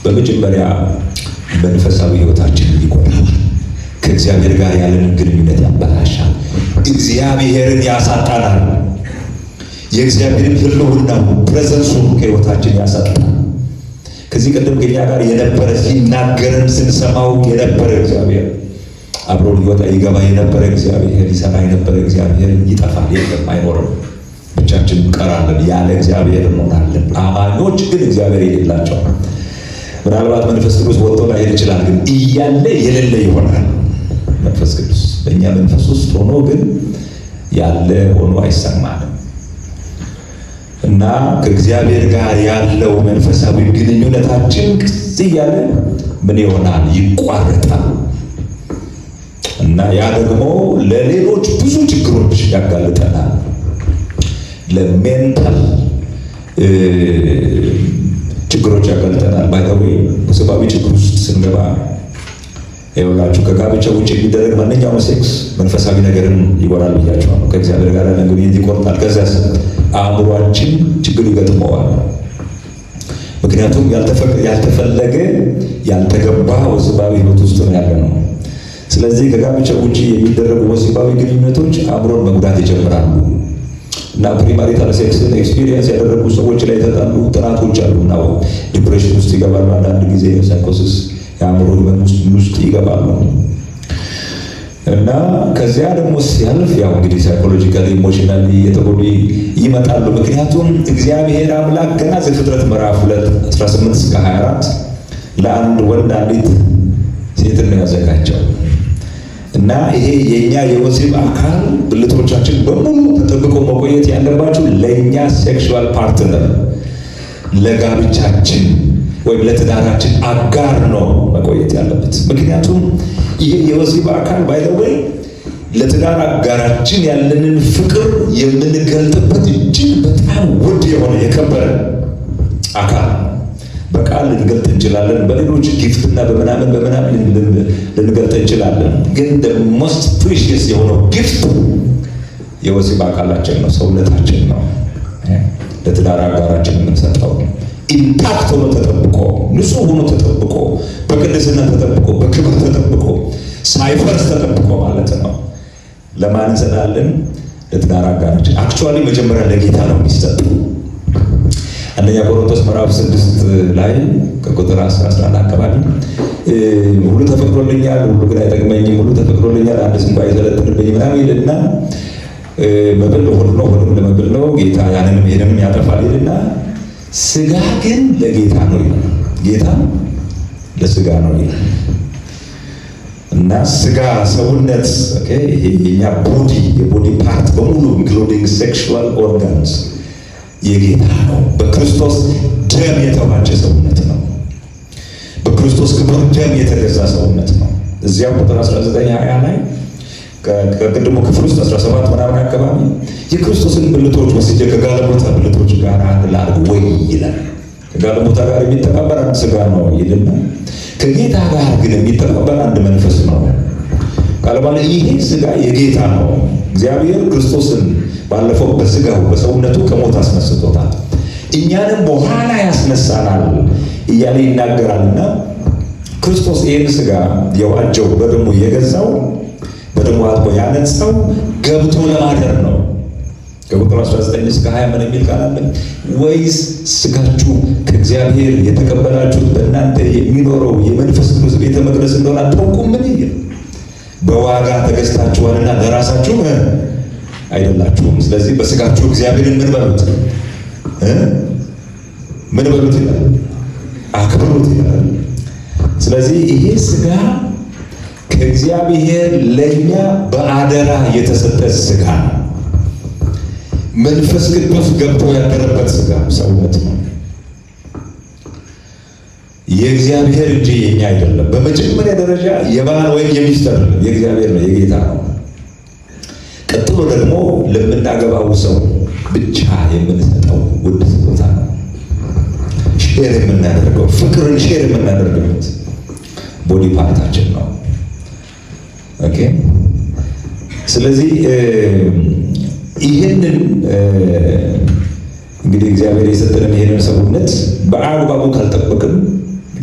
በመጀመሪያ መንፈሳዊ ሕይወታችንን ይጎዳል። ከእግዚአብሔር ጋር ያለንን ግንኙነት ያበላሻል። እግዚአብሔርን ያሳጣናል። የእግዚአብሔርን ሕልውናው ፕሬዘንሱን ከሕይወታችን ያሳጣል። ከዚህ ቀደም ከኛ ጋር የነበረ ሲናገርን ስንሰማው የነበረ እግዚአብሔር አብሮ ሊወጣ ይገባ የነበረ እግዚአብሔር ይሰራ የነበረ እግዚአብሔር ይጠፋል፣ የለም፣ አይኖርም። ብቻችን እንቀራለን፣ ያለ እግዚአብሔር እንሆናለን። አማኞች ግን እግዚአብሔር የሌላቸው ምናልባት መንፈስ ቅዱስ ወጥቶ ላይሄድ ይችላል፣ ግን እያለ የሌለ ይሆናል። መንፈስ ቅዱስ በእኛ መንፈስ ውስጥ ሆኖ ግን ያለ ሆኖ አይሰማንም። እና ከእግዚአብሔር ጋር ያለው መንፈሳዊ ግንኙነታችን ቅጽ እያለ ምን ይሆናል? ይቋረጣል። እና ያ ደግሞ ለሌሎች ብዙ ችግሮች ያጋልጠናል። ለሜንታል ችግሮች ያጋልጠናል። ባይታዊ ወሲባዊ ችግር ውስጥ ስንገባ ይኸውላችሁ ከጋብቻ ውጭ የሚደረግ ማንኛውም ሴክስ መንፈሳዊ ነገርን ይጎዳል ብያቸዋለሁ። ከእግዚአብሔር ጋር ያለን ግንኙነት ይቆርጣል። ከዚያስ አእምሯችን ችግር ይገጥመዋል። ምክንያቱም ያልተፈለገ ያልተገባ ወሲባዊ ሕይወት ውስጥ ነው ያለ ነው። ስለዚህ ከጋብቻ ውጭ የሚደረጉ ወሲባዊ ግንኙነቶች አእምሮን መጉዳት ይጀምራሉ። እና ፕሪማሪታል ሴክስን ኤክስፒሪየንስ ያደረጉ ሰዎች ላይ የተጣሉ ጥናቶች አሉ። እና ዲፕሬሽን ውስጥ ይገባሉ። አንዳንድ ጊዜ ሳይኮሲስ የአእምሮ ህመም ውስጥ ይገባሉ። እና ከዚያ ደግሞ ሲያልፍ ያው እንግዲህ ሳይኮሎጂካሊ ኢሞሽናሊ የተጎዱ ይመጣሉ። ምክንያቱም እግዚአብሔር አምላክ ገና ዘፍጥረት ምዕራፍ 2:18-24 ለአንድ ወንድ አንዲት ሴትን ነው ያዘጋጀው። እና ይሄ የኛ የወሲብ አካል ብልቶቻችን በሙሉ ተጠብቆ መቆየት ያለባቸው ለኛ ሴክሹዋል ፓርትነር ለጋብቻችን ወይም ለትዳራችን አጋር ነው መቆየት ያለበት። ምክንያቱም ይሄ የወሲብ አካል ባይዘወይ ለትዳር አጋራችን ያለንን ፍቅር የምንገልጥበት እጅግ በጣም ውድ የሆነ የከበረ አካል በቃል ልንገልጥ እንችላለን። በሌሎች ጊፍትና በምናምን ልንገልጥ እንችላለን። ግን the most precious የሆነው ጊፍት የወሲብ አካላችን ነው፣ ሰውነታችን ነው። ለትዳር አጋራችን የምንሰጠው ኢንታክት ሆኖ ተጠብቆ፣ ንጹህ ሆኖ ተጠብቆ፣ በቅድስና ተጠብቆ፣ በክብር ተጠብቆ፣ ሳይፈርስ ተጠብቆ ማለት ነው። ለማን እንሰጣለን? ለትዳር አጋራችን። አክቹዋሊ መጀመሪያ ለጌታ ነው የሚሰጠው። አንደኛ ቆሮንቶስ ምዕራፍ 6 ላይ ከቁጥር 11 አካባቢ ሁሉ ተፈቅዶልኛል፣ ሁሉ ግን አይጠቅመኝም፣ ሁሉ ተፈቅዶልኛል፣ አንድ እንኳ አይሰለጥንብኝ ምናምን ይልና መብል ሆድ ነው፣ ሆድም ለመብል ነው፣ ጌታ ያንንም ይሄንንም ያጠፋል ይልና ስጋ ግን ለጌታ ነው ይላል። ጌታ ለስጋ ነው ይላል። እና ስጋ ሰውነት ይሄ የኛ ቦዲ የቦዲ ፓርት በሙሉ ኢንክሉዲንግ ሴክሹዋል ኦርጋንስ የጌታ ነው። በክርስቶስ ደም የተዋጀ ሰውነት ነው። በክርስቶስ ክቡር ደም የተገዛ ሰውነት ነው። እዚያው ቁጥር 19-20 ላይ ከቅድሞ ክፍል ውስጥ 17 ምናምን አካባቢ የክርስቶስን ብልቶች ወስጄ ከጋለሞታ ብልቶች ጋር አንድ ላድርግ ወይ ይላል። ከጋለሞታ ጋር የሚተባበር አንድ ስጋ ነው ይልና ከጌታ ጋር ግን የሚተባበር አንድ መንፈስ ነው ካለባለ ይሄ ስጋ የጌታ ነው። እግዚአብሔር ክርስቶስን ባለፈው በስጋው በሰውነቱ ከሞት አስነስቶታል፣ እኛንም በኋላ ያስነሳናል እያለ ይናገራልና ክርስቶስ ይህን ስጋ የዋጀው በደሙ የገዛው በደሙ አጥቦ ያነጻው ገብቶ ለማደር ነው። ከቁጥር 19-20 ምን የሚል ቃል አለ? ወይስ ስጋችሁ ከእግዚአብሔር የተቀበላችሁት በእናንተ የሚኖረው የመንፈስ ቅዱስ ቤተ መቅደስ እንደሆነ አታውቁምን? በዋጋ ተገዝታችኋልና ለራሳችሁ አይደላችሁም። ስለዚህ በስጋችሁ እግዚአብሔርን ምን በሉት? ምን በሉት ይላል? አክብሩት ይላል። ስለዚህ ይሄ ስጋ ከእግዚአብሔር ለኛ በአደራ የተሰጠ ስጋ ነው። መንፈስ ቅዱስ ገብቶ ያደረበት ስጋ ሰውነት ነው። የእግዚአብሔር እንጂ የኛ አይደለም። በመጀመሪያ ደረጃ የባል ወይም የሚስት አይደለም፣ የእግዚአብሔር ነው፣ የጌታ ነው። ቀጥሎ ደግሞ ለምናገባው ሰው ብቻ የምንሰጠው ውድ ስጦታ ነው። ሼር የምናደርገው ፍቅርን ሼር የምናደርግበት ቦዲ ፓርታችን ነው። ኦኬ። ስለዚህ ይህንን እንግዲህ እግዚአብሔር የሰጠንን ይህንን ሰውነት በአግባቡ ካልጠበቅን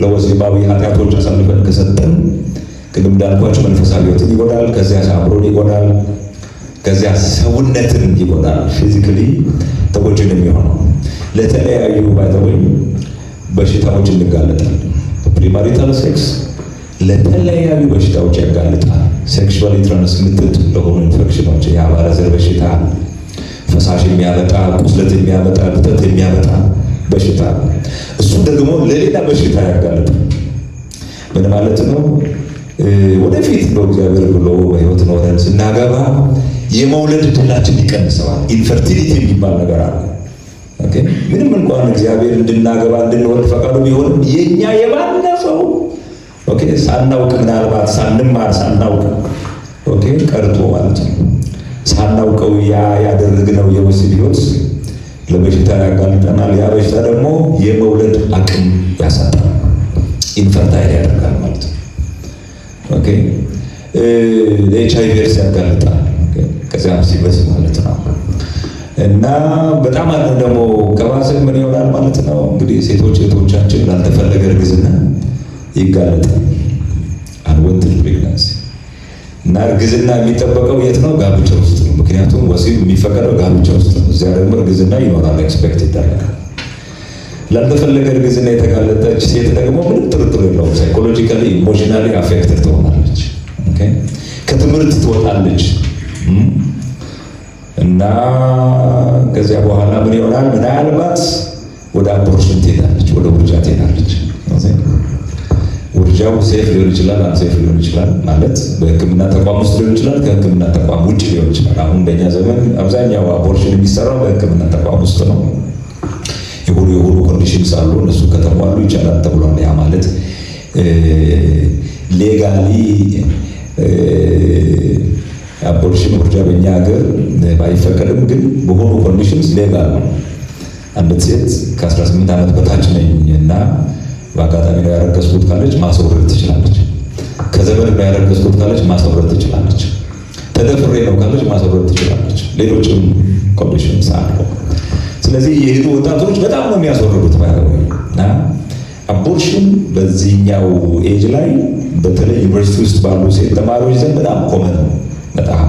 ለወሲባዊ ኃጢአቶች አሳልፈን ከሰጠን ቅድም እንዳልኳቸው መንፈሳዊ ሕይወትን ይጎዳል። ከዚያ አእምሮን ይጎዳል። ከዚያ ሰውነትን ይጎዳል። ፊዚካሊ ተጎጂ ነው የሚሆነው። ለተለያዩ ባይተወይ በሽታዎች እንጋለጣለን። ፕሪማሪታል ሴክስ ለተለያዩ በሽታዎች ያጋልጣል። ሴክሹዋሊ ትራንስሚትድ ለሆኑ ኢንፌክሽኖች፣ የአባለዘር በሽታ፣ ፈሳሽ የሚያመጣ ቁስለት የሚያመጣ ብተት የሚያመጣ በሽታ፣ እሱ ደግሞ ለሌላ በሽታ ያጋልጣል። ምን ማለት ነው? ወደፊት ነው እግዚአብሔር ብሎ በሕይወት ኖረን ስናገባ የመውለድ ዕድላችን ይቀንሰዋል። ኢንፈርቲሊቲ የሚባል ነገር አለ። ኦኬ። ምንም እንኳን እግዚአብሔር እንድናገባ እንድንወልድ ፈቃዱ ቢሆንም የኛ የባለፈው ኦኬ ሳናውቅ ምናልባት ሳንማር ሳናውቅ ኦኬ ቀርቶ ማለት ነው ሳናውቀው ያደረግነው የወሲብ ሕይወት ለበሽታ ያጋልጠናል። ያ በሽታ ደግሞ የመውለድ አቅም ያሳጣል፣ ኢንፈርታይል ያደርጋል ማለት ነው። ኦኬ። ለኤችአይቪ ኤድስ ያጋልጣል፣ ከዚያም ሲበስ ማለት ነው። እና በጣም አለ ደግሞ ከባሰ ምን ይሆናል ማለት ነው። እንግዲህ ሴቶች እህቶቻችን ላልተፈለገ እርግዝና ይጋለጣል፣ አንወንትድ ፕሬግናንሲ። እና እርግዝና የሚጠበቀው የት ነው? ጋብቻ ውስጥ ነው። ምክንያቱም ወሲብ የሚፈቀደው ጋብቻ ውስጥ ነው። እዚያ ደግሞ እርግዝና ይኖራል፣ ኤክስፔክት ይደረጋል። ላልተፈለገ እርግዝና የተጋለጠች ሴት ደግሞ ምንም ጥርጥር የለውም ሳይኮሎጂካሊ ኢሞሽናሊ አፌክትድ ትሆናለች። ኦኬ። ከትምህርት ትወጣለች። እና ከዚያ በኋላ ምን ይሆናል? ምናልባት ወደ አቦርሽን ትሄዳለች፣ ወደ ውርጃ ትሄዳለች። ውርጃው ሴፍ ሊሆን ይችላል፣ አንሴፍ ሊሆን ይችላል። ማለት በሕክምና ተቋም ውስጥ ሊሆን ይችላል፣ ከሕክምና ተቋም ውጭ ሊሆን ይችላል። አሁን በእኛ ዘመን አብዛኛው አቦርሽን የሚሰራው በሕክምና ተቋም ውስጥ ነው። የሆኑ ኮንዲሽንስ አሉ፣ እነሱ ከተሟሉ ይቻላል ተብሏል። ያ ማለት ሌጋሊ አቦርሽን ውርጃ በእኛ ሀገር ባይፈቀድም ግን በሆኑ ኮንዲሽንስ ሌጋል ነው። አንዲት ሴት ከ18 ዓመት በታች ነኝ እና በአጋጣሚ ነው ያረገዝኩት ካለች ማስወረድ ትችላለች። ከዘመድ ነው ያረገዝኩት ካለች ማስወረድ ትችላለች። ተደፍሬ ነው ካለች ማስወረድ ትችላለች። ሌሎችም ኮንዲሽንስ አሉ። ስለዚህ የሄዱ ወጣቶች በጣም ነው የሚያስወርዱት ማለት ነው። እና አቦርሽን በዚህኛው ኤጅ ላይ በተለይ ዩኒቨርሲቲ ውስጥ ባሉ ሴት ተማሪዎች ዘንድ በጣም ኮመን ነው። በጣም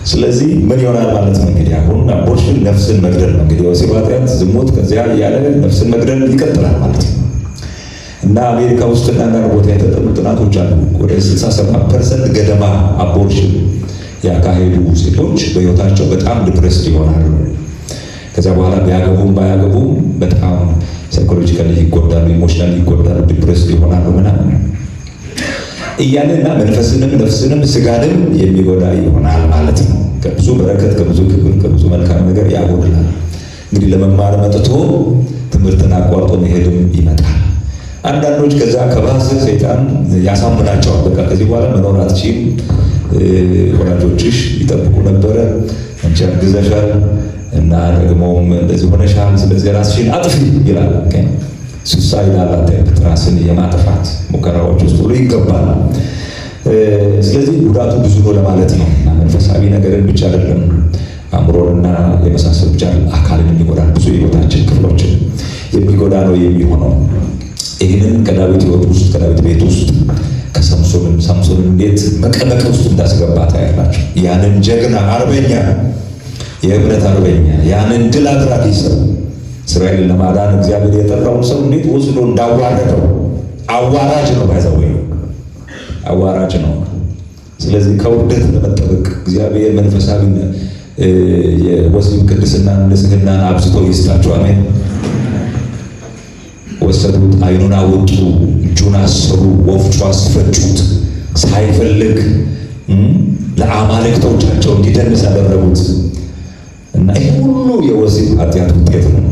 ስለዚህ ምን ይሆናል ማለት ነው? እንግዲህ አሁን አቦርሽን ነፍስን መግደል ነው። እንግዲህ ወሲብ ኃጢአት፣ ዝሙት፣ ከዚያ ያለ ነፍስን መግደል ይቀጥላል ማለት ነው። እና አሜሪካ ውስጥ እና አንዳንድ ቦታ የተጠኑ ጥናቶች አሉ። ወደ 67% ገደማ አቦርሽን ያካሄዱ ሴቶች በሕይወታቸው በጣም ዲፕሬስድ ይሆናሉ። ከዚያ በኋላ ቢያገቡም ባያገቡም በጣም ሳይኮሎጂካሊ ይጎዳሉ፣ ኢሞሽናሊ ይጎዳሉ፣ ዲፕሬስድ ይሆናሉ ምናምን እያለና መንፈስንም ነፍስንም ስጋንም የሚጎዳ ይሆናል ማለት ነው። ከብዙ በረከት ከብዙ ክብር ከብዙ መልካም ነገር ያጎድላል። እንግዲህ ለመማር መጥቶ ትምህርትን አቋርጦ መሄድም ይመጣል። አንዳንዶች ከዛ ከባሰ ሰይጣን ያሳምናቸዋል። በቃ ከዚህ በኋላ መኖር አትችይም፣ ወላጆችሽ ይጠብቁ ነበረ፣ አንቺ አርግዘሻል እና ደግሞም እንደዚህ ሆነሻል፣ ስለዚህ ራስሽን አጥፊ ይላል። ሱሳይዳል አቴምፕት፣ ራስን የማጥፋት ሙከራዎች ውስጥ ሁሉ ይገባል። ስለዚህ ጉዳቱ ብዙ ነው ለማለት ነው። መንፈሳዊ ነገርን ብቻ አይደለም፣ አእምሮንና የመሳሰሉ ብቻ አካልን የሚጎዳ ብዙ የሕይወታችን ክፍሎችን የሚጎዳ ነው የሚሆነው። ይህንን ከዳዊት ሕይወት ውስጥ ከዳዊት ቤት ውስጥ ሳምሶንን እንዴት መቀመቅ ውስጥ እንዳስገባ ታያላችሁ። ያንን ጀግና አርበኛ፣ የእምነት አርበኛ፣ ያንን ድል አድራጊ ሰው እስራኤልን ለማዳን እግዚአብሔር የጠራውን ሰው እንዴት ወስዶ እንዳዋረደው። አዋራጅ ነው፣ ባይዘው አዋራጅ ነው። ስለዚህ ከውርደት ለመጠበቅ እግዚአብሔር መንፈሳዊ የወሲብ ቅድስናን ንጽሕናን አብዝቶ ይስጣቸው። አሜን። ወሰዱት፣ ዓይኑን አወጡ፣ እጁን አሰሩ፣ ወፍጮ አስፈጩት፣ ሳይፈልግ ለአማልክቶቻቸው እንዲደንስ ያደረጉት እና ይህ ሁሉ የወሲብ ኃጢአት ውጤት ነው።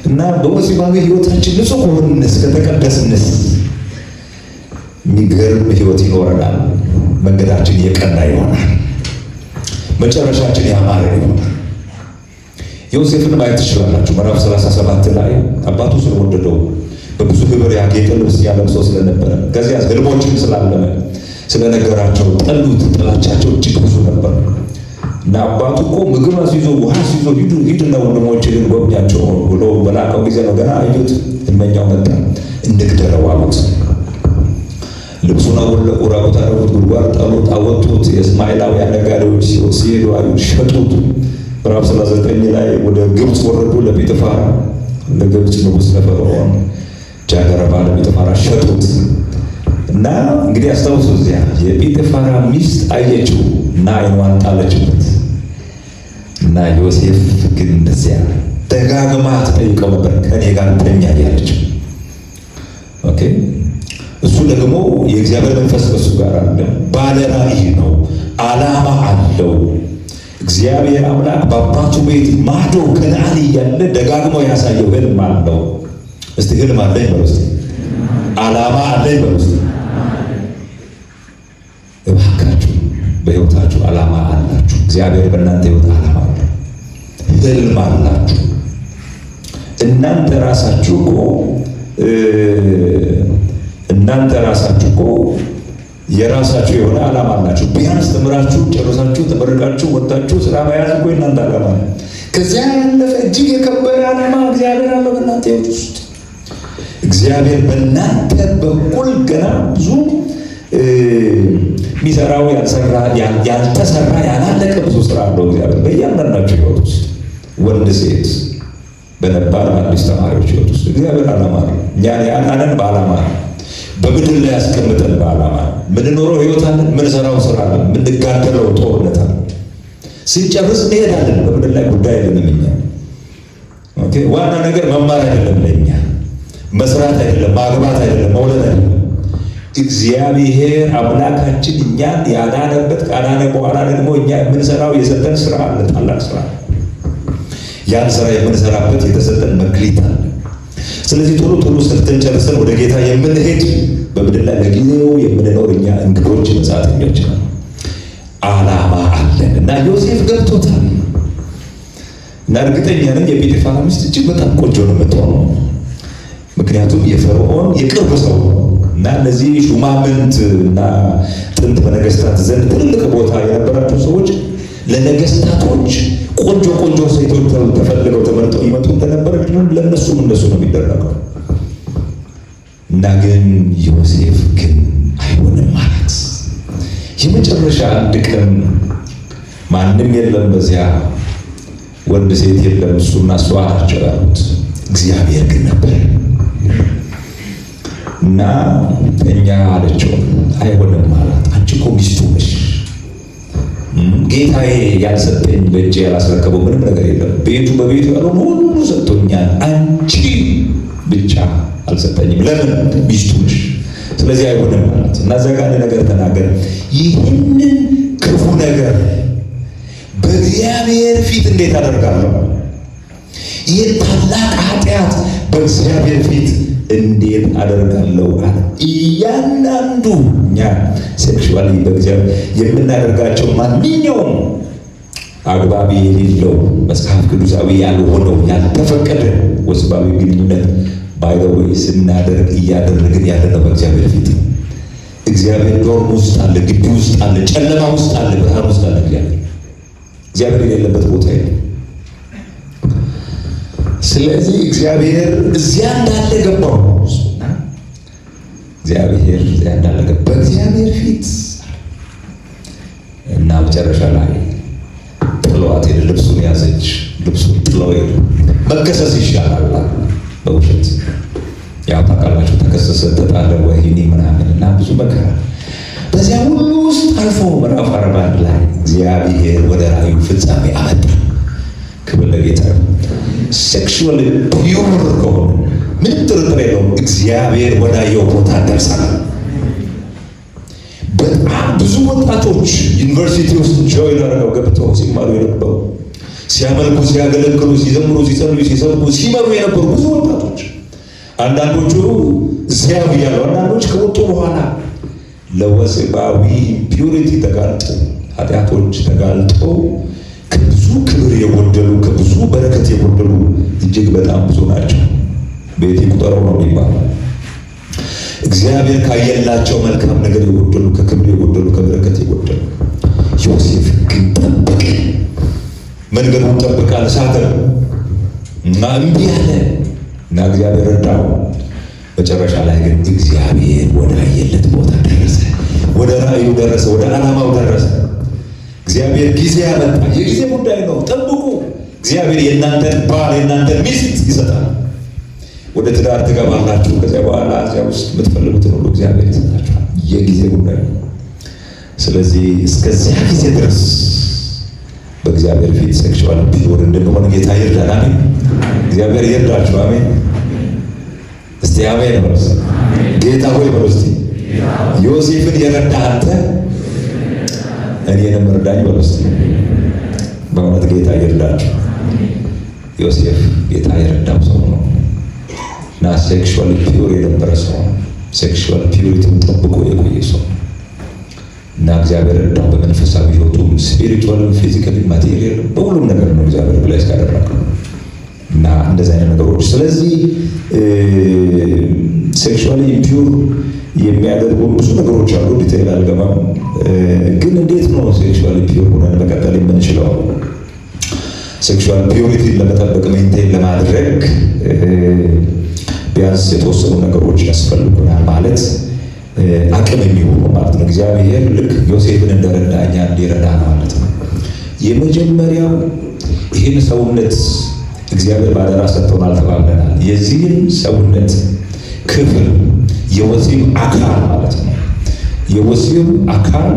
እና በወሲባዊ ሕይወታችን ንጹሕ ከሆንስ ከተቀደስንስ የሚገርም ሕይወት ይኖረናል። መንገዳችን የቀና ይሆናል። መጨረሻችን ያማረ ይሆናል። ዮሴፍን ማየት ትችላላችሁ። ምዕራፍ 37 ላይ አባቱ ስለወደደው በብዙ ክብር ያጌጠ ልብስ ያለብሰው ስለነበረ ከዚያ ህልሞችን ስላለመ ስለነገራቸው ጠሉት። ጥላቻቸው እጅግ ብዙ ነበር እና አባቱ እኮ ምግብ አስይዞ ውሃ አስይዞ ሂድና ወንድሞችህን ጎብኛቸው ብሎ በላከው ጊዜ ነው ገና አዩት። ህልመኛው መጣ፣ እንግደለው አሉት። ልብሱን አወለቁ፣ ራቁት አደረጉት፣ ጉድጓድ ጣሉት፣ አወጡት። የእስማኤላውያን ነጋዴዎች ሲሄዱ አዩት፣ ሸጡት። ምዕራፍ 39 ላይ ወደ ግብፅ ወረዱ። ለጲጥፋራ ለግብፅ ንጉሥ ለፈርዖን ጃገረባ ለጲጥፋራ ሸጡት። እና እንግዲህ አስታውሱ፣ እዚያ የጲጥፋራ ሚስት አየችው እና ዓይኗን ጣለችበት። እና ዮሴፍ ግን እንደዚያ ደጋግማ ትጠይቀው ነበር፣ ከኔ ጋር ተኛ ያለችው። ኦኬ፣ እሱ ደግሞ የእግዚአብሔር መንፈስ ከሱ ጋር አለ። ባለ ራእይ ነው፣ ዓላማ አለው። እግዚአብሔር አምላክ በአባቱ ቤት ማዶ ከነዓን እያለ ደጋግሞ ያሳየው ህልም አለው። እስቲ ህልም አለኝ በሉ እስቲ፣ ዓላማ አለኝ በሉ እስቲ። እባካችሁ በህይወታችሁ ዓላማ አላችሁ። እግዚአብሔር በእናንተ ህይወት ዓላማ አለው፣ ህልም አላችሁ። እናንተ ራሳችሁ እኮ የራሳችሁ የሆነ ዓላማ አላችሁ። ቢያንስ ተምራችሁ ጨርሳችሁ ተመርቃችሁ ወጣችሁ ስራ መያዝ እኮ እናንተ ዓላማ ነው። ከዚያ ያለፈ እጅግ የከበረ ዓላማ እግዚአብሔር አለው በእናንተ ህይወት ውስጥ። እግዚአብሔር በእናንተ በኩል ገና ብዙ የሚሰራው ያልተሰራ ያላለቀ ብዙ ስራ አለው እግዚአብሔር በእያንዳንዳችሁ ህይወት ውስጥ፣ ወንድ ሴት፣ በነባር አዲስ ተማሪዎች ህይወት ውስጥ እግዚአብሔር ዓላማ ነው። እኛን ያናነን በዓላማ ነው። በምድር ላይ ያስቀምጠን በዓላማ ነው። ምንኖረው ህይወት አለን፣ ምንሰራው ስራ አለን፣ ምንጋደለው ጦርነት አለን። ስንጨርስ እንሄዳለን። በምድር ላይ ጉዳይ አይደለም እኛ። ኦኬ፣ ዋና ነገር መማር አይደለም ለእኛ፣ መስራት አይደለም፣ ማግባት አይደለም፣ መውለድ አይደለም። እግዚአብሔር አምላካችን እኛን ያዳነበት ካዳነ በኋላ ደግሞ እኛ የምንሰራው የሰጠን ስራ አለ፣ ታላቅ ስራ። ያን ስራ የምንሰራበት የተሰጠን መክሊት አለ። ስለዚህ ቶሎ ቶሎ ሰርተን ጨርሰን ወደ ጌታ የምንሄድ በምድር ላይ ለጊዜው የምንኖር እኛ እንግዶች መጻተኞች ነን። ዓላማ አለን እና ዮሴፍ ገብቶታል። እና እርግጠኛ ነኝ የጲጥፋራ ሚስት እጅግ በጣም ቆንጆ ነው የምትሆነው። ምክንያቱም የፈርዖን የቅርብ ሰው ነው እና እነዚህ ሹማምንት እና ጥንት በነገስታት ዘንድ ትልቅ ቦታ የነበራቸው ሰዎች ለነገስታቶች ቆንጆ ሴቶች ተፈልገው ተመርጠው ይመጡ እንደነበረ ለእነሱም እንደሱ ነው የሚደረገው። እና ግን ዮሴፍ ግን አይሆንም ማለት የመጨረሻ አንድ ቀን ማንም የለም በዚያ ወንድ ሴት የለም፣ እሱና እሷ ናቸው ያሉት። እግዚአብሔር ግን ነበር እና እኛ አለችው አይሆንም ማለት አንቺ እኮ ሚስቱ ነሽ። ጌታዬ ያልሰጠኝ በእጄ ያላስረከበው ምንም ነገር የለም። በቤቱ ያለው ሁሉ ሰጥቶኛል፣ አንቺ ብቻ አልሰጠኝም። ለምን? ሚስቱ ነሽ። ስለዚህ አይሆንም ማለት እና እዛ ጋር ነገር ተናገር። ይህንን ክፉ ነገር በእግዚአብሔር ፊት እንዴት አደርጋለሁ? ይህ ታላቅ ኃጢአት በእግዚአብሔር ፊት እንዴት አደርጋለሁ አለ። እያንዳንዱ እኛ ሴክሹዋሊ በእግዚአብሔር የምናደርጋቸው ማንኛውም አግባቢ የሌለው መጽሐፍ ቅዱሳዊ ያልሆነው ያልተፈቀደ ወሲባዊ ግንኙነት ባይ ዘ ዌይ ስናደርግ እያደረግን ያለነው በእግዚአብሔር ፊት። እግዚአብሔር ዶርም ውስጥ አለ፣ ግቢ ውስጥ አለ፣ ጨለማ ውስጥ አለ፣ ብርሃን ውስጥ አለ። እግዚአብሔር የሌለበት ቦታ የለም። ስለዚህ እግዚአብሔር እዚያ እንዳለ ገባው። እግዚአብሔር እዚያ እንዳለ ገባ በእግዚአብሔር ፊት እና መጨረሻ ላይ ጥለዋት ሄደ። ልብሱን ያዘች፣ ልብሱን ጥለው ሄደ። መከሰስ ይሻላል በውሸት ያው ታውቃላችሁ፣ ተከሰሰ፣ ተጣለ፣ ወህኒ ምናምን እና ብዙ መከራ። በዚያ ሁሉ ውስጥ አልፎ ምዕራፍ 41 ላይ እግዚአብሔር ወደ ራእዩ ፍጻሜ አመጣ። ክብር ለጌታ። ሴክሹዋሊ ፒውር ከሆነ ምንም ጥርጥር የለውም እግዚአብሔር ወዳየው ቦታ ደርሰናል። በጣም ብዙ ወጣቶች ዩኒቨርሲቲ ውስጥ ጆይን አድርገው ገብተው ሲማሩ የነበሩ፣ ሲያመልኩ፣ ሲያገለግሉ፣ ሲዘምሩ፣ ሲጸልዩ፣ ሲሰብኩ፣ ሲመሩ የነበሩ ብዙ ወጣቶች፣ አንዳንዶቹ እዚያው እያሉ፣ አንዳንዶች ከወጡ በኋላ ለወሲባዊ ኢምፒውሪቲ ተጋልጠው ኃጢአቶች ተጋልጠው ከብዙ ክብር የጎደሉ ከብዙ በረከት የጎደሉ እጅግ በጣም ብዙ ናቸው። ቤት ቁጠረው ነው የሚባለው። እግዚአብሔር ካየላቸው መልካም ነገር የጎደሉ ከክብር የጎደሉ ከበረከት የጎደሉ። ዮሴፍ ግን ጠበቀ፣ መንገዱን ጠብቃል፣ ሳተ እና እምቢ አለ እና እግዚአብሔር ረዳው። መጨረሻ ላይ ግን እግዚአብሔር ወደ አየለት ቦታ ደረሰ፣ ወደ ራእዩ ደረሰ፣ ወደ ዓላማው ደረሰ። እግዚአብሔር ጊዜ ያመጣ፣ የጊዜ ጉዳይ ነው። ጠብቁ። እግዚአብሔር የእናንተን ባል የእናንተን ሚስት ይሰጣል። ወደ ትዳር ትገባላችሁ። ከዚያ በኋላ እዚያ ውስጥ የምትፈልጉትን ሁሉ እግዚአብሔር ይሰጣችኋል። የጊዜ ጉዳይ ነው። ስለዚህ እስከዚያ ጊዜ ድረስ በእግዚአብሔር ፊት ሴክሹዋል ፒውር እንድንሆን ጌታ ይርዳል። አሜን። እግዚአብሔር ይርዳችሁ። አሜን። እስቲ አሜን በሉ። ጌታ ሆይ በሉ እስቲ። ዮሴፍን የረዳህ አንተ እኔንም እርዳኝ በሉ እስቲ። በእውነት ጌታ ይርዳችሁ። ዮሴፍ ጌታ የረዳው ሰው ነው እና ሴክሹዋል ፒውር የነበረ ሰው ነው። ሴክሹዋል ፒውሪቲውን ጠብቆ የቆየ ሰው እና እግዚአብሔር ረዳው። በመንፈሳዊ ሕይወቱም ስፒሪቹዋልም፣ ፊዚካሊ፣ ማቴሪያል በሁሉም ነገር ነው እግዚአብሔር ብላ ያስካደረገው እና እንደዚህ አይነት ነገሮች። ስለዚህ ሴክሹዋሊ ኢምፒውር የሚያደርጉ ብዙ ነገሮች አሉ። ዲቴይል አልገባም፣ ግን እንዴት ነው ሴክሹዋሊ ፒውር ሆነን መቀጠል የምንችለው? ሴክሹዋል ፒውሪቲን ለመጠበቅ ሜንቴን ለማድረግ ቢያንስ የተወሰኑ ነገሮች ያስፈልጉናል። ማለት አቅም የሚሆኑ ማለት ነው። እግዚአብሔር ልክ ዮሴፍን እንደረዳ እኛ እንዲረዳ ማለት ነው። የመጀመሪያው ይህን ሰውነት እግዚአብሔር ባደራ ሰጥቶናል ተባብለናል። የዚህን ሰውነት ክፍል የወሲብ አካል ማለት ነው። የወሲብ አካል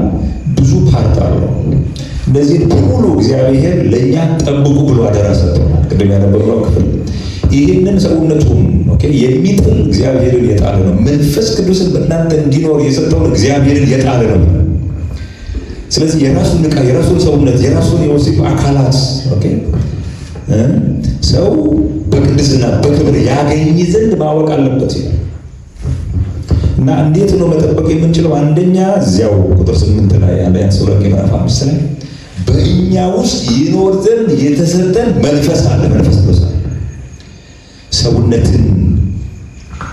ብዙ ፓርት አለው። እነዚህን በሙሉ እግዚአብሔር ለእኛ ጠብቁ ብሎ አደራ ሰጥቶናል። ቅድም ያነበብነው ክፍል ይህንን ሰውነቱን የሚጥል እግዚአብሔርን የጣለ ነው። መንፈስ ቅዱስን በእናንተ እንዲኖር የሰጠውን እግዚአብሔርን የጣለ ነው። ስለዚህ የራሱን ዕቃ፣ የራሱን ሰውነት፣ የራሱን የወሲብ አካላት ሰው በቅድስና በክብር ያገኝ ዘንድ ማወቅ አለበት እና እንዴት ነው መጠበቅ የምንችለው? አንደኛ እዚያው ቁጥር 8 ላይ አንደኛ ተሰሎንቄ ምዕራፍ 5 ላይ በእኛ ውስጥ ይኖር ዘንድ የተሰጠን መንፈስ አለ። መንፈስ ቅዱስ አለ። ሰውነትን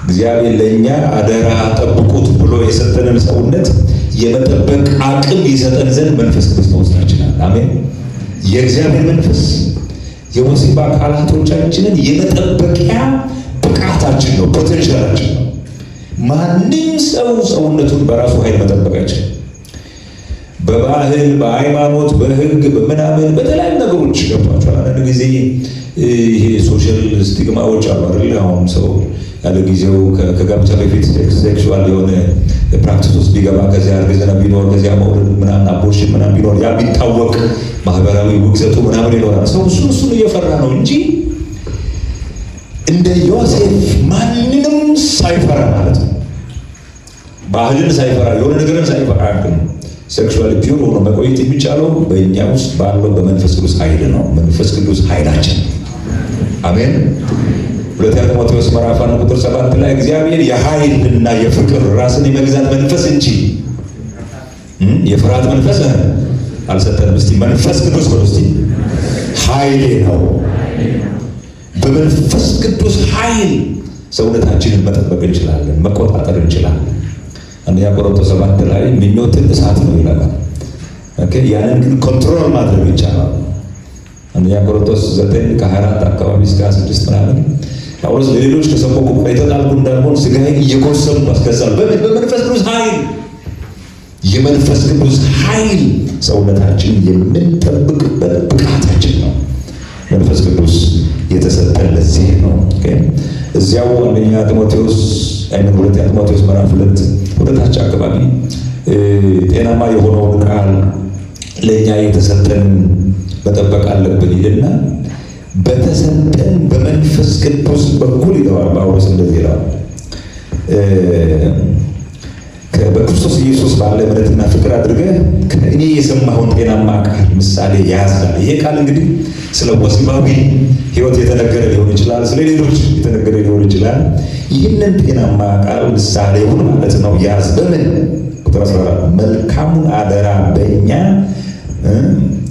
እግዚአብሔር ለእኛ አደራ ጠብቁት ብሎ የሰጠንን ሰውነት የመጠበቅ አቅም ይሰጠን ዘንድ መንፈስ ቅዱስ በውስጣችን አለ። አሜን። የእግዚአብሔር መንፈስ የወሲብ አካላቶቻችንን የመጠበቂያ ብቃታችን ነው፣ ፖቴንሻላችን ነው። ማንም ሰው ሰውነቱን በራሱ ኃይል መጠበቅ አይችልም። በባህል፣ በሃይማኖት፣ በሕግ፣ በምናምን በተለያዩ ነገሮች ገብቷቸዋል። አንዳንድ ጊዜ ይሄ ሶሻል ስቲግማዎች አሉ አይደል? አሁን ሰው ያለ ጊዜው ከጋብቻ በፊት ሴክሹዋል የሆነ ፕራክቲስ ውስጥ ቢገባ ከዚያ እርግዝና ቢኖር ከዚያ መውለድ ምናምን አቦርሽን ምናምን ቢኖር ያ ቢታወቅ ማህበራዊ ውግዘቱ ምናምን ይኖራል። ሰው እሱን እየፈራ ነው እንጂ እንደ ዮሴፍ ማንንም ሳይፈራ ማለት ነው፣ ባህልን ሳይፈራ የሆነ ነገርን ሳይፈራ ግን ሴክሹዋል ፒውር ሆኖ መቆየት የሚቻለው በእኛ ውስጥ ባለው በመንፈስ ቅዱስ ኃይል ነው። መንፈስ ቅዱስ ኃይላችን። አሜን። ሁለተኛ ጢሞቴዎስ ምዕራፍ 1 ቁጥር 7 ላይ እግዚአብሔር የኃይልና የፍቅር ራስን የመግዛት መንፈስ እንጂ የፍርሃት መንፈስ አልሰጠንም። እስቲ መንፈስ ቅዱስ ብሎ እስቲ ኃይሌ ነው። በመንፈስ ቅዱስ ኃይል ሰውነታችንን መጠበቅ እንችላለን፣ መቆጣጠር እንችላለን። አንደኛ ቆሮንቶስ 7 ላይ ምኞትን እሳት ነው ይላል። ያንን ግን ኮንትሮል ማድረግ ይቻላል። አንደኛ ቆሮንቶስ 9 ከ24 አካባቢ እስከ 26 ምናምን ጳውሎስ ለሌሎች ከሰበኩ በኋላ የተጣልኩ እንዳልሆን ሥጋዬን እየጎሰምኩ አስገዛለሁ። በመንፈስ ቅዱስ ኃይል። የመንፈስ ቅዱስ ኃይል ሰውነታችን የምንጠብቅበት ብቃታችን ነው። መንፈስ ቅዱስ የተሰጠን ለዚህ ነው። እዚያው አንደኛ ጢሞቴዎስ ሁለተኛ ጢሞቴዎስ ምዕራፍ 2 ወደታች አካባቢ ጤናማ የሆነውን ቃል ለእኛ የተሰጠን መጠበቅ አለብን ይልና በተሰጠን በመንፈስ ቅዱስ በኩል ይለዋል ጳውሎስ። እንደዚህ ይለዋል በክርስቶስ ኢየሱስ ባለ እምነትና ፍቅር አድርገህ ከእኔ የሰማኸውን ጤናማ ቃል ምሳሌ ያዝላል። ይሄ ቃል እንግዲህ ስለ ወሲባዊ ሕይወት የተነገረ ሊሆን ይችላል፣ ስለ ሌሎች የተነገረ ሊሆን ይችላል። ይህንን ጤናማ ቃል ምሳሌውን ማለት ነው ያዝ። በምን ቁጥር 14 መልካሙን አደራ በእኛ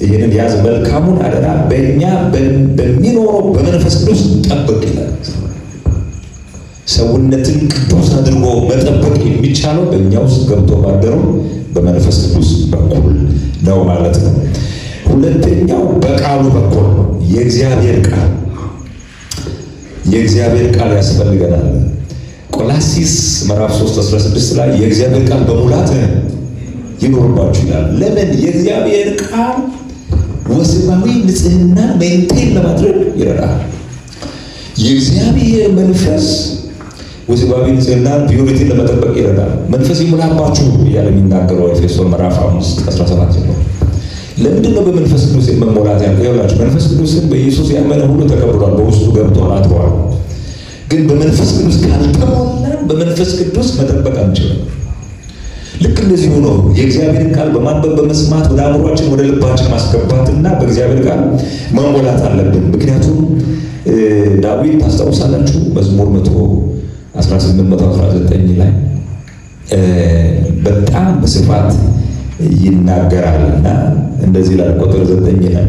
ይህንን ያዝ፣ መልካሙን አደራ በእኛ በሚኖረው በመንፈስ ቅዱስ ጠብቅ ይላል። ሰውነትን ቅዱስ አድርጎ መጠበቅ የሚቻለው በእኛ ውስጥ ገብቶ ባደረው በመንፈስ ቅዱስ በኩል ነው ማለት ነው። ሁለተኛው በቃሉ በኩል ነው። የእግዚአብሔር ቃል ያስፈልገናል። ቆላሲስ ምዕራፍ 3:16 ላይ የእግዚአብሔር ቃል በሙላት ይኖርባችሁ ይላል። ለምን? የእግዚአብሔር ቃል ወሲባዊ ንጽህናን ሜንቴን ለማድረግ ይረዳል። የእግዚአብሔር መንፈስ ወሲባዊ ንጽህናን ፒዩሪቲን ለመጠበቅ ይረዳል። መንፈስ ይሙላባችሁ እያለ የሚናገረው ኤፌሶን ምዕራፍ 5:17 ጀምሮ። ለምንድን ነው በመንፈስ ቅዱስ መሞላት ያለው? ይኸውላችሁ መንፈስ ቅዱስን በኢየሱስ ያመነ ሁሉ ተቀብሏል፣ በውስጡ ገብቷል፣ አድሯል። ግን በመንፈስ ቅዱስ ካልተሞላን በመንፈስ ቅዱስ መጠበቅ አንችልም። ልክ እንደዚህ ሆኖ የእግዚአብሔርን ቃል በማንበብ በመስማት ወደ አእምሯችን ወደ ልባችን ማስገባትና በእግዚአብሔር ቃል መሞላት አለብን። ምክንያቱም ዳዊት ታስታውሳላችሁ መዝሙር 118-119 ላይ በጣም በስፋት ይናገራልና እንደዚህ ላይ ቁጥር 9 ላይ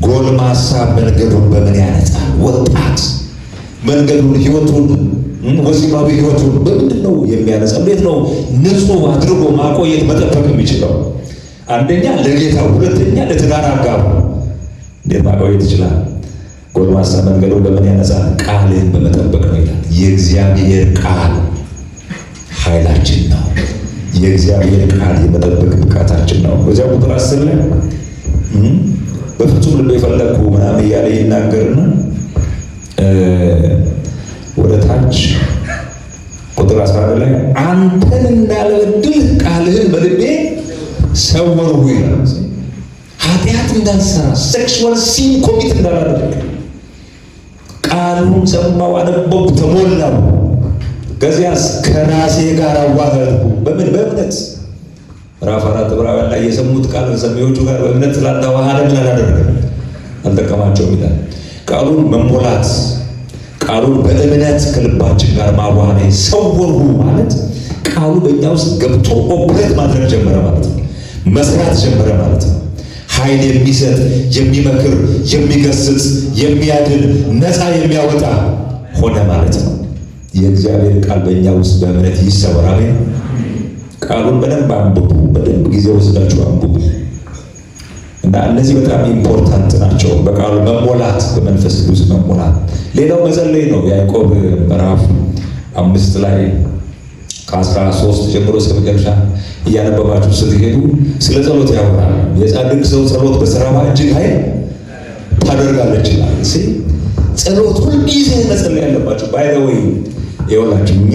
ጎልማሳ መንገዱን በምን ያነጻል? ወጣት መንገዱን ህይወቱን ወሲባዊ ህይወቱን በምንድን ነው የሚያነጻው? እንዴት ነው ንጹህ አድርጎ ማቆየት መጠበቅ የሚችለው? አንደኛ ለጌታው፣ ሁለተኛ ለትዳር አጋሩ እንዴት ማቆየት ይችላል? ጎልማሳ መንገዱን በምን ያነጻል? ቃልህን በመጠበቅ ነው ይላል። የእግዚአብሔር ቃል ኃይላችን ነው። የእግዚአብሔር ቃል የመጠበቅ ብቃታችን ነው። በዚያ ቁጥር 10 ላይ በፍጹም ልቤ የፈለግኩ ምናምን እያለ ይናገርና ወደ ታች ቁጥር 11 ላይ አንተን እንዳልበድል ቃልህን በልቤ ሰወርሁ ይላል። ኃጢአት እንዳልሰራ ሴክሹዋል ሲን ኮሚት እንዳላደርግ ቃሉን ሰማው፣ አነበብኩ፣ ተሞላው። ከዚያስ ከራሴ ጋር አዋህድኩ። በምን? በእምነት ምዕራፍ 4 ዕብራውያን ላይ የሰሙት ቃል ከሰሚዎቹ ጋር በእምነት ስላልተዋሃደ ምን አላደረገም? አልጠቀማቸውም ይላል። ቃሉን መሞላት፣ ቃሉን በእምነት ከልባችን ጋር ማዋሃድ። ሰወርሁ ማለት ቃሉ በእኛ ውስጥ ገብቶ ኦፕሬት ማድረግ ጀመረ ማለት ነው። መስራት ጀመረ ማለት ነው። ኃይል የሚሰጥ የሚመክር፣ የሚገስጽ፣ የሚያድን፣ ነፃ የሚያወጣ ሆነ ማለት ነው። የእግዚአብሔር ቃል በእኛ ውስጥ በእምነት ይሰወር። አሜን። ቃሉን በደንብ አንብቡ፣ በደንብ ጊዜ ወስዳችሁ አንብቡ እና እነዚህ በጣም ኢምፖርታንት ናቸው። በቃሉ መሞላት፣ በመንፈስ ቅዱስ መሞላት። ሌላው መጸለይ ነው። ያዕቆብ ምዕራፍ 5 ላይ ከ13 ጀምሮ እስከ መጨረሻ እያነበባችሁ ስትሄዱ ስለ ጸሎት ያወራል። የጻድቅ ሰው ጸሎት በሥራዋ እጅግ ኃይል ታደርጋለች ይላል። ጸሎት ሁልጊዜ መጸለይ ያለባችሁ። ባይ ዘ ወይ ይኸውላችሁ እኛ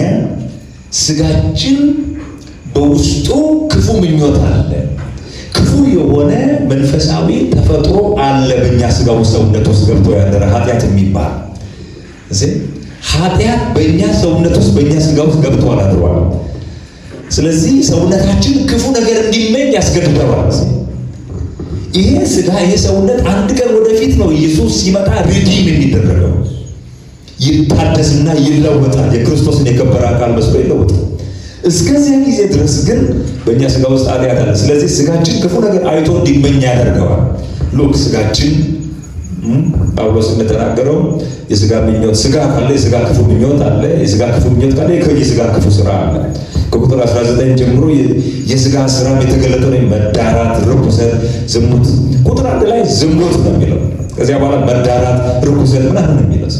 ስጋችን በውስጡ ክፉ ምኞት አለ። ክፉ የሆነ መንፈሳዊ ተፈጥሮ አለ በእኛ ስጋ ውስጥ፣ ሰውነት ውስጥ ገብቶ ያደረ ኃጢአት የሚባል ኃጢአት በእኛ ሰውነት ውስጥ በእኛ ስጋ ውስጥ ገብቶ አድሯል። ስለዚህ ሰውነታችን ክፉ ነገር እንዲመኝ ያስገድደዋል። ይሄ ስጋ ይሄ ሰውነት አንድ ቀን ወደፊት ነው ኢየሱስ ሲመጣ ሪዲም የሚደረገው፣ ይታደስና ይለወጣል። የክርስቶስን የከበረ አካል መስሎ ይለወጣል። እስከዚያ ጊዜ ድረስ ግን በእኛ ስጋ ውስጥ ኃጢአት አለ። ስለዚህ ስጋችን ክፉ ነገር አይቶ እንዲመኝ ያደርገዋል። ሉክ ስጋችን ጳውሎስ እንደተናገረው የስጋ ምኞት፣ ስጋ ካለ የስጋ ክፉ ምኞት አለ። የስጋ ክፉ ምኞት ካለ የስጋ ክፉ ስራ አለ። ከቁጥር 19 ጀምሮ የስጋ ስራ የተገለጠው ነው። መዳራት፣ ርኩሰት፣ ዝሙት። ቁጥር 1 ላይ ዝሙት ነው የሚለው። ከዚያ በኋላ መዳራት፣ ርኩሰት ምናምን ነው የሚለው።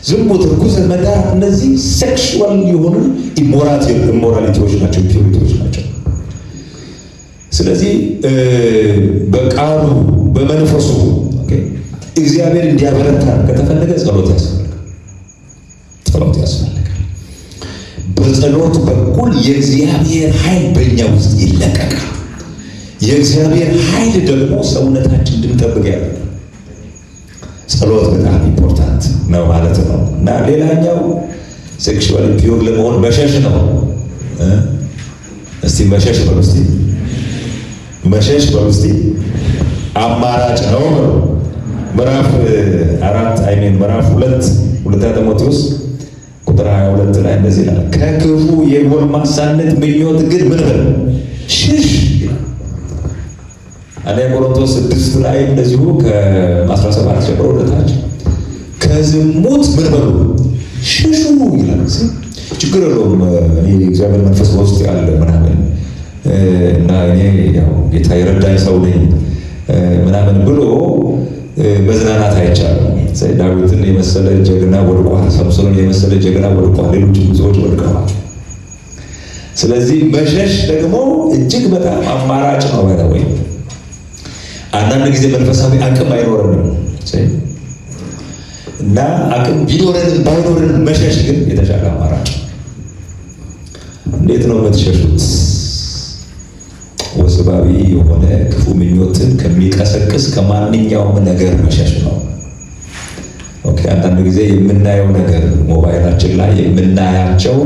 ዝሙት፣ ርኩሰት፣ መዳራት እነዚህ ሴክሹዋል የሆኑ ኢሞራሊቲዎች ናቸው፣ ፒዩሪቲዎች ናቸው። ስለዚህ በቃሉ በመንፈሱ እግዚአብሔር እንዲያበረታን ከተፈለገ ጸሎት ያስፈልጋል። ጸሎት ያስፈልጋል። በጸሎት በኩል የእግዚአብሔር ኃይል በእኛ ውስጥ ይለቀቃል። የእግዚአብሔር ኃይል ደግሞ ሰውነታችን እንድንጠብቅ ያደርጋል። ጸሎት በጣም ኢምፖርታንት ነው ማለት ነው። እና ሌላኛው ሴክሹዋሊ ፒዩር ለመሆን መሸሽ ነው። እስቲ መሸሽ በሉ፣ እስቲ መሸሽ በሉ፣ እስቲ አማራጭ ነው። ምዕራፍ 4 ምዕራፍ 2 ሁለተኛ ጢሞቴዎስ ቁጥር 22 ላይ እንደዚህ ይላል፣ ከክፉ የጎልማሳነት ምኞት ግን ምን በል ሽሽ። አንደኛ ቆሮንቶስ 6 ላይ እንደዚሁ ከ17 ጀምሮ ወደታች ከዝሙት ምን በሉ ሽሹ ይላል። ችግር የለውም እኔ እግዚአብሔር መንፈስ በውስጥ ያለ ምናምን እና እኔ ያው ጌታ የረዳኝ ሰው ነኝ ምናምን ብሎ መዝናናት አይቻልም። ዳዊትን የመሰለ ጀግና ወድቋል፣ ሰምሶንን የመሰለ ጀግና ወድቋል፣ ሌሎችም ብዙዎች ወድቀዋል። ስለዚህ መሸሽ ደግሞ እጅግ በጣም አማራጭ ነው። ወይ አንዳንድ ጊዜ መንፈሳዊ አቅም አይኖርንም እና አቅም ቢኖረንም ባይኖረንም መሸሽ ግን የተሻለ አማራጭ። እንዴት ነው የምትሸሹት? ወስባዊ የሆነ ክፉ ምኞትን ከሚቀሰቅስ ከማንኛውም ነገር መሸሽ ነው። ኦኬ። አንዳንድ ጊዜ የምናየው ነገር ሞባይላችን ላይ የምናያቸው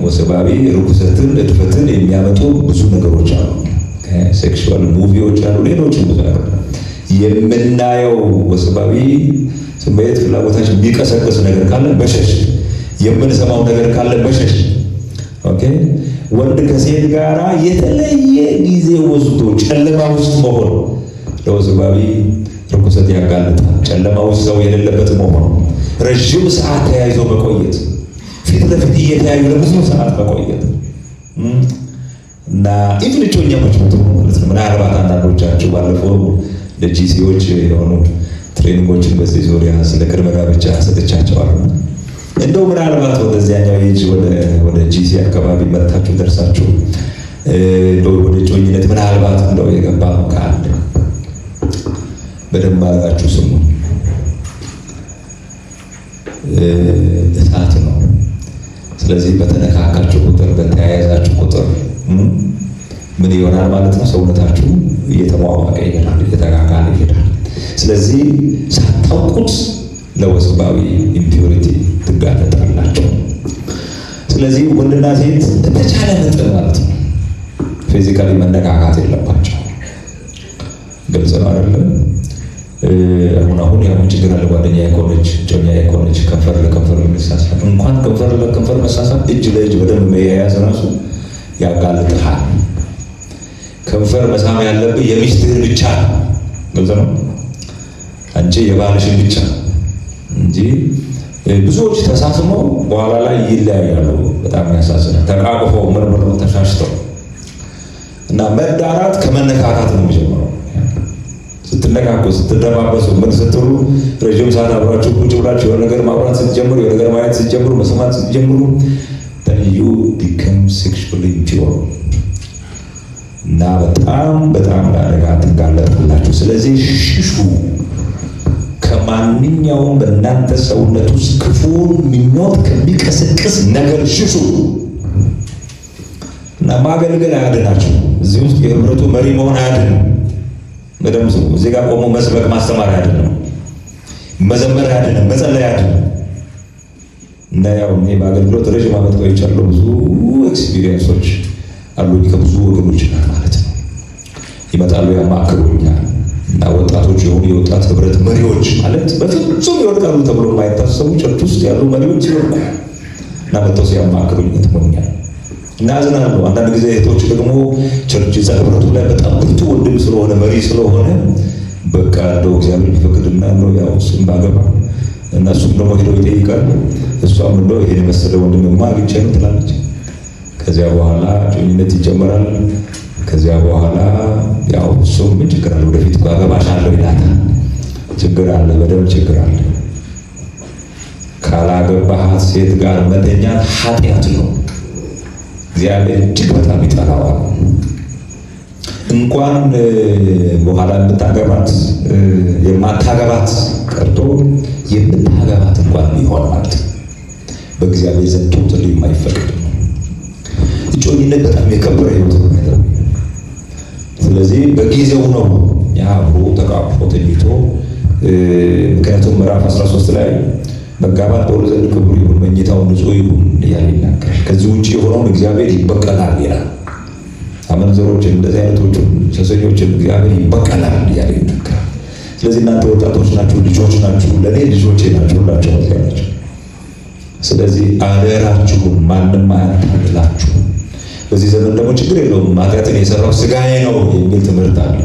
ወስባዊ ርኩሰትን፣ እድፈትን የሚያመጡ ብዙ ነገሮች አሉ። ሴክሹዋል ሙቪዎች አሉ፣ ሌሎችም ብዙ ነገር የምናየው ወስባዊ ስሜት፣ ፍላጎታችን የሚቀሰቅስ ነገር ካለ መሸሽ፣ የምንሰማው ነገር ካለ መሸሽ። ኦኬ። ወንድ ከሴት ጋራ የተለየ ጊዜ ወስዶ ጨለማ ውስጥ መሆን ለወስባዊ ርኩሰት ያጋልጣል። ጨለማ ውስጥ ሰው የሌለበት መሆን፣ ረዥም ሰዓት ተያይዞ መቆየት፣ ፊት ለፊት እየተያዩ ለብዙ ሰዓት መቆየት እና ኢቭን እጮኛሞች ማለት ነው። ምናልባት አንዳንዶቻችሁ ባለፈው ለጂሲዎች የሆኑ ትሬኒንጎችን በዚህ ዙሪያ ስለ ቅድመ ጋብቻ ሰጥቻቸዋለሁ። እንደው ምናልባት ወደዚያኛው ኤጅ ወደ ጂሲ አካባቢ መጥታችሁ ደርሳችሁ እንደው ወደ እጮኝነት ምናልባት እንደው የገባ ካለ በደንብ አድርጋችሁ ስሙ። እሳት ነው። ስለዚህ በተነካካችሁ ቁጥር፣ በተያያዛችሁ ቁጥር ምን ይሆናል ማለት ነው? ሰውነታችሁ እየተሟሟቀ ይሄዳል፣ እየተጋጋለ ይሄዳል። ስለዚህ ሳታውቁት ለወስባዊ ኢምፒዩሪቲ ትጋለጣላችሁ። ስለዚህ ወንድና ሴት በተቻለ መጠን ማለት ነው ፊዚካሊ መነካካት የለባቸው። ግልጽ ነው አይደለም? አሁን ያው ችግር አለ። ጓደኛ የኮነች ጮኛ የኮነች ከንፈር ለከንፈር መሳሳብ፣ እንኳን ከንፈር ለከንፈር መሳሳብ እጅ ለእጅ በደንብ መያያዝ ራሱ ያጋልጥሃል። ከንፈር መሳም ያለብህ የሚስትህን ብቻ ነው። ግልጽ ነው። አንቺ የባልሽን ብቻ እንጂ ብዙዎች ተሳስመው በኋላ ላይ ይለያያሉ። በጣም ያሳዝናል። ተቃቅፈው ምርምር ተሻሽተው እና መዳራት ከመነካካት ነው የሚጀምረው። ስትነካኩ፣ ስትደባበሱ፣ ምን ስትሉ ረጅም ሰዓት አብራችሁ ቁጭ ብላችሁ የሆነ ነገር ማውራት ስትጀምሩ፣ የሆነ ነገር ማየት ስትጀምሩ፣ መስማት ስትጀምሩ then you become sexually impure እና በጣም ለአደጋ ትጋለጣላችሁ። ስለዚህ ሽሹ። ከማንኛውም በእናንተ ሰውነት ውስጥ ክፉን ምኞት ከሚቀሰቅስ ነገር ሽሹ እና ማገልገል አያድናችሁ። እዚህ ውስጥ የህብረቱ መሪ መሆን አያድንም። በደምብ ስሙ። እዚህ ጋር ቆሞ መስበክ ማስተማር አይደለም፣ መዘመር አይደለም፣ መጸለይ አይደለም። እና ያው እኔ በአገልግሎት ረዥም ዓመት ቆይቻለሁ። ብዙ ኤክስፒሪየንሶች አሉኝ ከብዙ ወገኖች ጋር ማለት ነው። ይመጣሉ፣ ያማክሩኛል። እና ወጣቶች የሆኑ የወጣት ህብረት መሪዎች ማለት በፍጹም ይወድቃሉ ተብሎ የማይታሰቡ ቸርች ውስጥ ያሉ መሪዎች ይወድቁ እና መጥተው ሲያማክሩኝ ትሞኛል እና አዝናለሁ። አንዳንድ ጊዜ እህቶች ደግሞ ቸርች ህብረቱ ላይ በጣም ብርቱ ወንድም ስለሆነ መሪ ስለሆነ በቃ እንደው እግዚአብሔር ቢፈቅድና ነው ያው እሱም ባገባ እና እሱም ደግሞ ሄዶ ይጠይቃል። እሷም እንደው ይሄን የመሰለ ወንድምማ አግኝቼ ነው ትላለች። ከዚያ በኋላ ጮኝነት ይጀምራል። ከዚያ በኋላ ያው እሱም ምን ችግር አለ ወደፊት አገባሻለሁ ይላታል። ችግር አለ፣ በደምብ ችግር አለ። ካላገባሃት ሴት ጋር መተኛት ኃጢአት ነው። እግዚአብሔር እጅግ በጣም ይጠላዋል። እንኳን በኋላ የምታገባት የማታገባት ቀርቶ የምታገባት እንኳን ቢሆን ማለት በእግዚአብሔር ዘንድ ቶታሊ የማይፈቅድ ነው። እጮኝነት በጣም የከበረ ህይወት ነው። ስለዚህ በጊዜው ነው ያብሮ ተቃቅፎ ተኝቶ። ምክንያቱም ምዕራፍ 13 ላይ መጋባት በሁሉ ዘንድ ክቡር ይሁን፣ መኝታው ንጹሕ ይሁን እያለ ይናገራል። ከዚህ ውጭ የሆነውን እግዚአብሔር ይበቀላል ይላል። አመንዘሮችን፣ እንደዚህ አይነቶችን ሴሰኞችን እግዚአብሔር ይበቀላል እያለ ይናገራል። ስለዚህ እናንተ ወጣቶች ናችሁ፣ ልጆች ናችሁ፣ ለእኔ ልጆቼ ናችሁ፣ ሁላችሁ እዚያ ናችሁ። ስለዚህ አደራችሁን ማንም አያታልላችሁ። በዚህ ዘመን ደግሞ ችግር የለውም ኃጢአትን የሰራው ስጋዬ ነው የሚል ትምህርት አለ።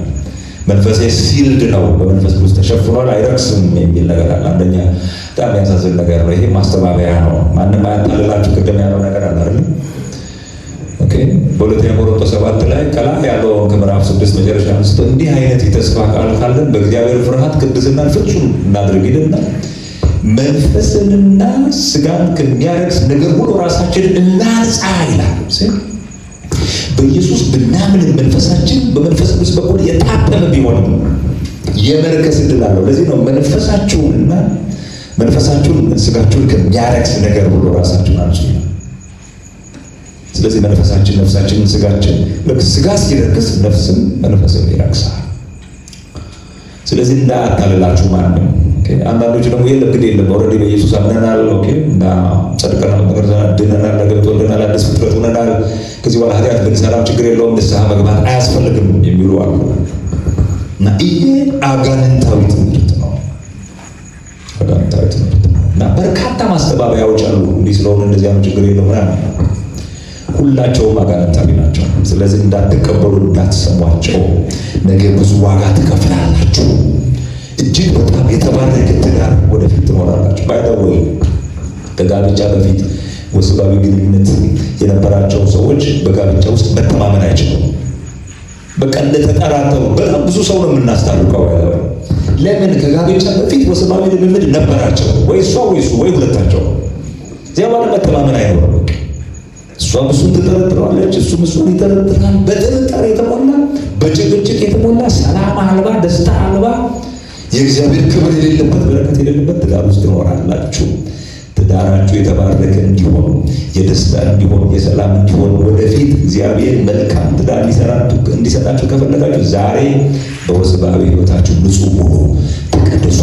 መንፈሴ ሲልድ ነው፣ በመንፈስ ቅዱስ ተሸፍኗል፣ አይረክስም የሚል ነገር አለ። አንደኛ በጣም ያሳዝን ነገር ነው። ይሄ ማስተባበያ ነው። ማንም አያታልላችሁ ቅድም ያለው ነገር አለ አይደል? ኦኬ። በሁለተኛ ቆሮንቶስ 7 ላይ ከላይ ያለው ከምዕራፍ 6 መጨረሻ አንስቶ እንዲህ አይነት የተስፋ ቃል ካለን በእግዚአብሔር ፍርሃት ቅድስናን ፍጹም እናድርግ ይልና መንፈስንና ስጋን ከሚያረክስ ነገር ሁሉ ራሳችንን እናንጻ ይላል። በኢየሱስ ብናምን መንፈሳችን በመንፈስ ቅዱስ በኩል የታተመ ቢሆንም የመርከስ ዕድል አለው። ለዚህ ነው መንፈሳችሁን ስጋችሁን ከሚያረክስ ነገር ሁሉ ራሳችሁን አንጹ። ስለዚህ መንፈሳችን፣ ነፍሳችን፣ ስጋችን ልክ ስጋ ሲረክስ ነፍስም መንፈስም ይረክሳል። ስለዚህ እንዳያታልላችሁ ማንም። አንዳንዶች ደግሞ የለም ግድ የለም ኦልሬዲ በኢየሱስ አምነናል፣ ኦኬ እና ጸድቀናል፣ ነገር ድነናል፣ ገብቶልናል፣ አዲስ ፍጥረት ሆነናል፣ ከዚህ በኋላ ኃጢአት ብንሰራም ችግር የለውም ንስሐ መግባት አያስፈልግም የሚሉ አሉ። እና ይሄ አጋንንታዊ ትምህርት ነው። አጋንንታዊ ትምህርት ነው። እና በርካታ ማስተባበያዎች አሉ። እንዲህ ስለሆነ እንደዚያ ነው ችግር የለውም ምናምን፣ ሁላቸውም አጋንንታዊ ናቸው። ስለዚህ እንዳትቀበሉ፣ እንዳትሰሟቸው። ነገ ብዙ ዋጋ ትከፍላላችሁ። እጅግ በጣም የተባረከ ትዳር ወደፊት ትኖራላችሁ። ባይደወይ ከጋብቻ በፊት ወሲባዊ ግንኙነት የነበራቸው ሰዎች በጋብቻ ውስጥ መተማመን አይችሉም። በቃ እንደተጠራጠሩ በጣም ብዙ ሰው ነው የምናስታርቀው ያለው። ለምን? ከጋብቻ በፊት ወሲባዊ ልምምድ ነበራቸው፣ ወይ እሷ ወይ እሱ ወይ ሁለታቸው። እዚያ በኋላ መተማመን አይኖርም። እሷም እሱን ትጠረጥረዋለች፣ እሱም እሱን ይጠረጥራል። በጥርጣሬ የተሞላ በጭቅጭቅ የተሞላ ሰላም አልባ ደስታ አልባ የእግዚአብሔር ክብር የሌለበት በረከት የሌለበት ትዳር ውስጥ ትኖራላችሁ። ትዳራችሁ የተባረከ እንዲሆን፣ የደስታ እንዲሆን፣ የሰላም እንዲሆን ወደፊት እግዚአብሔር መልካም ትዳር እንዲሰጣችሁ ከፈለጋችሁ ዛሬ በወሲባዊ ሕይወታችሁ ንጹሕ ሁኑ፣ ተቀደሱ፣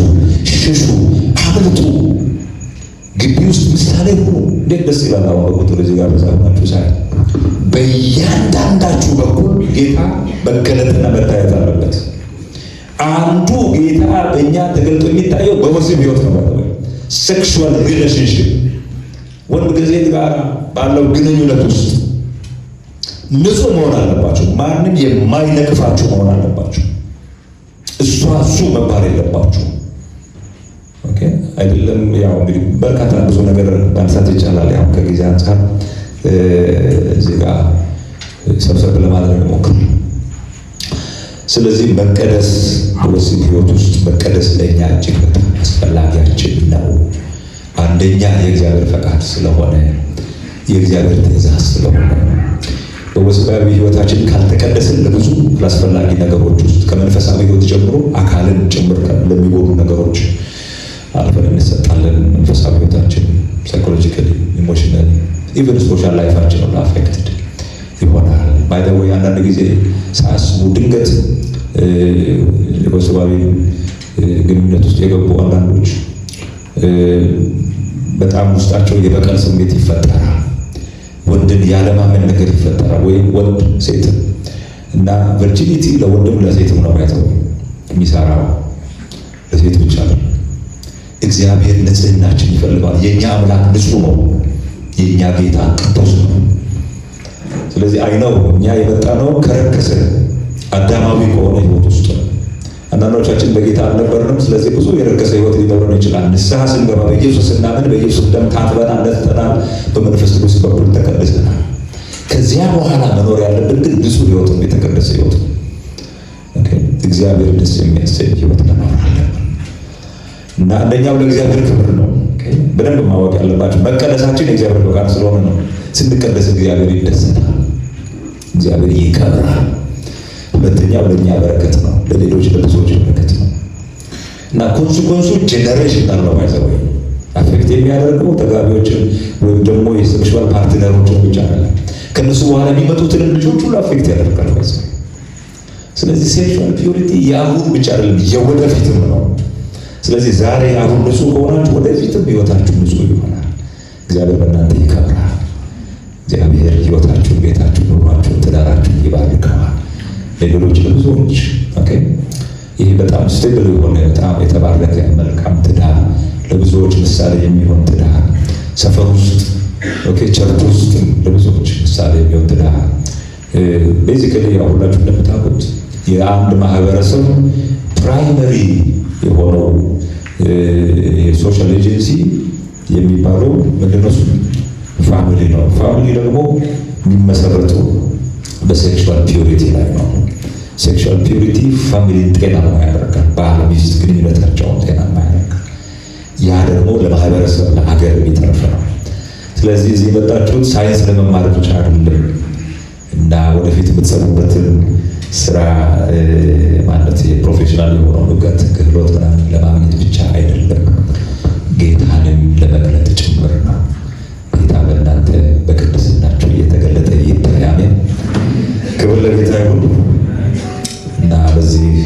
ሽሹ፣ አምልጡ። ግቢ ውስጥ ምሳሌ ሁኑ። እንዴት ደስ ይላል! አሁን በቁጥር እዚህ ጋር መጻፍናችሁ ሳይ በእያንዳንዳችሁ በኩል ጌታ መገለጥና መታየት አለበት። አንዱ ጌታ በእኛ ተገልጦ የሚታየው በወሲብ ሕይወት ነው። ማለት ሴክሹዋል ሪሌሽንሽፕ ወንድ ከሴት ጋር ባለው ግንኙነት ውስጥ ንጹህ መሆን አለባችሁ። ማንም የማይነቅፋችሁ መሆን አለባችሁ። እሱ መባል የለባችሁ። ኦኬ አይደለም? ያው እንግዲህ በርካታ ብዙ ነገር ማንሳት ይቻላል። ያው ከጊዜ አንፃር እዚህ ጋር ሰብሰብ ለማድረግ ሞክር። ስለዚህ መቀደስ በወሲብ ሕይወት ውስጥ መቀደስ ለእኛ እጅግ በጣም አስፈላጊያችን ነው። አንደኛ የእግዚአብሔር ፈቃድ ስለሆነ፣ የእግዚአብሔር ትእዛዝ ስለሆነ በወሲባዊ ሕይወታችን ካልተቀደስን ለብዙ አላስፈላጊ ነገሮች ውስጥ ከመንፈሳዊ ሕይወት ጀምሮ አካልን ጭምር ለሚጎዱ ነገሮች አልፈን እንሰጣለን። መንፈሳዊ ሕይወታችን ሳይኮሎጂካሊ፣ ኢሞሽናሊ ኢቨን ሶሻል ላይፋችን ነው አፌክትድ ይሆናል። ባይ ዘ ወይ አንዳንድ ጊዜ ሳያስቡ ድንገት ወሲባዊ ግንኙነት ውስጥ የገቡ አንዳንዶች በጣም ውስጣቸው የበቀል ስሜት ይፈጠራል። ወንድን ያለማመን ነገር ይፈጠራል። ወይም ወንድ ሴት እና ቨርጂኒቲ ለወንድም ለሴትም ነው ማለት ነው የሚሰራው፣ ለሴት ብቻ ነው። እግዚአብሔር ንጽህናችን ይፈልጋል። የእኛ አምላክ ንጹህ ነው። የእኛ ጌታ ቅዱስ ነው። ስለዚህ አይነው እኛ የመጣ ነው ከረከሰ አዳማዊ ከሆነ ሕይወት ውስጥ ነው። አንዳንዶቻችን በጌታ አልነበርንም። ስለዚህ ብዙ የረከሰ ሕይወት ሊኖረን ይችላል። ንስሐ ስንገባ በኢየሱስ ስናምን በኢየሱስ ደም ታጥበናል፣ ነጽተናል፣ በመንፈስ ቅዱስ በኩል ተቀድሰናል። ከዚያ በኋላ መኖር ያለብን ግን ንጹህ ሕይወት ነው፣ የተቀደሰ ሕይወት ነው። እግዚአብሔር ደስ የሚያሰኝ ሕይወት መኖር አለብን እና አንደኛው ለእግዚአብሔር ክብር ነው። በደንብ ማወቅ ያለባቸው መቀደሳችን የእግዚአብሔር ፈቃድ ስለሆነ ነው። ስንቀደስ እግዚአብሔር ይደሰታል፣ እግዚአብሔር ይከብራል። ሁለተኛው ለእኛ በረከት ነው፣ ለሌሎች ለብዙዎች በረከት ነው እና ኮንሲኮንሱ ጄኔሬሽናል ነው። ማለት ነው አፌክት የሚያደርገው ተጋቢዎችን ወይም ደግሞ የሴክሹዋል ፓርትነሮችን ብቻ አይደለም፣ ከነሱ በኋላ የሚመጡትን ልጆች ሁሉ አፌክት ያደርጋል። ስለዚህ ሴክሹዋል ፒዩሪቲ የአሁን ብቻ አይደለም የወደፊትም ነው። ስለዚህ ዛሬ አሁን ንጹህ ከሆናችሁ ወደፊትም ሕይወታችሁ ንጹህ ይሆናል። እግዚአብሔር በእናንተ ይከብራል። እግዚአብሔር ሕይወታችሁን፣ ቤታችሁን፣ ኑሯችሁን፣ ትዳራችሁን ይባርከዋል። ለሌሎች ለብዙዎች ይህ በጣም ስቴብል የሆነ በጣም የተባረከ መልካም ትዳር፣ ለብዙዎች ምሳሌ የሚሆን ትዳር፣ ሰፈር ውስጥ ቸርች ውስጥ ለብዙዎች ምሳሌ የሚሆን ትዳር ቤዚካሊ ያው ሁላችሁ እንደምታውቁት የአንድ ማህበረሰብ ፕራይመሪ የሆነው የሶሻል ኤጀንሲ የሚባለው ምንድነው? ፋሚሊ ነው። ፋሚሊ ደግሞ የሚመሰረተው በሴክሹዋል ፒዩሪቲ ላይ ነው። ሴክሹዋል ፒዩሪቲ ፋሚሊን ጤናማ ያደርጋል። ባል ሚስት ግንኙነታቸውን ጤናማ ያደርጋል። ያ ደግሞ ለማህበረሰብ ለሀገር የሚተርፍ ነው። ስለዚህ እዚህ የመጣችሁት ሳይንስ ለመማር ብቻ አይደለም እና ወደፊት የምትሰሩበትን ስራ ማለት የፕሮፌሽናል የሆነውን እውቀት ክህሎት ምናምን ለማግኘት ብቻ አይደለም፣ ጌታንም ለመግለጥ ጭምር ነው። ጌታ በእናንተ በቅድስናችሁ እየተገለጠ ይታይ። አሜን። ክብር ለጌታ ይሁን እና በዚህ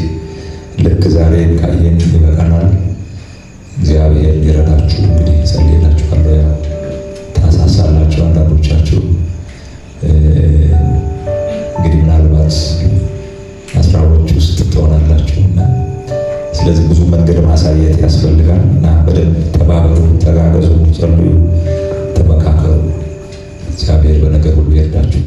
ልክ ዛሬ ካየን ይበቃናል። እግዚአብሔር ሊረዳችሁ እንግዲህ ጸልይላችኋለሁ። ታሳሳላችሁ አንዳንዶቻችሁ እንግዲህ ምናልባት አስራዎች ውስጥ ትሆናላችሁ እና ስለዚህ ብዙ መንገድ ማሳየት ያስፈልጋል እና በደንብ ተባበሩ፣ ተጋገዙ፣ ጸልዩ፣ ተመካከሩ። እግዚአብሔር በነገር ሁሉ ይርዳችሁ።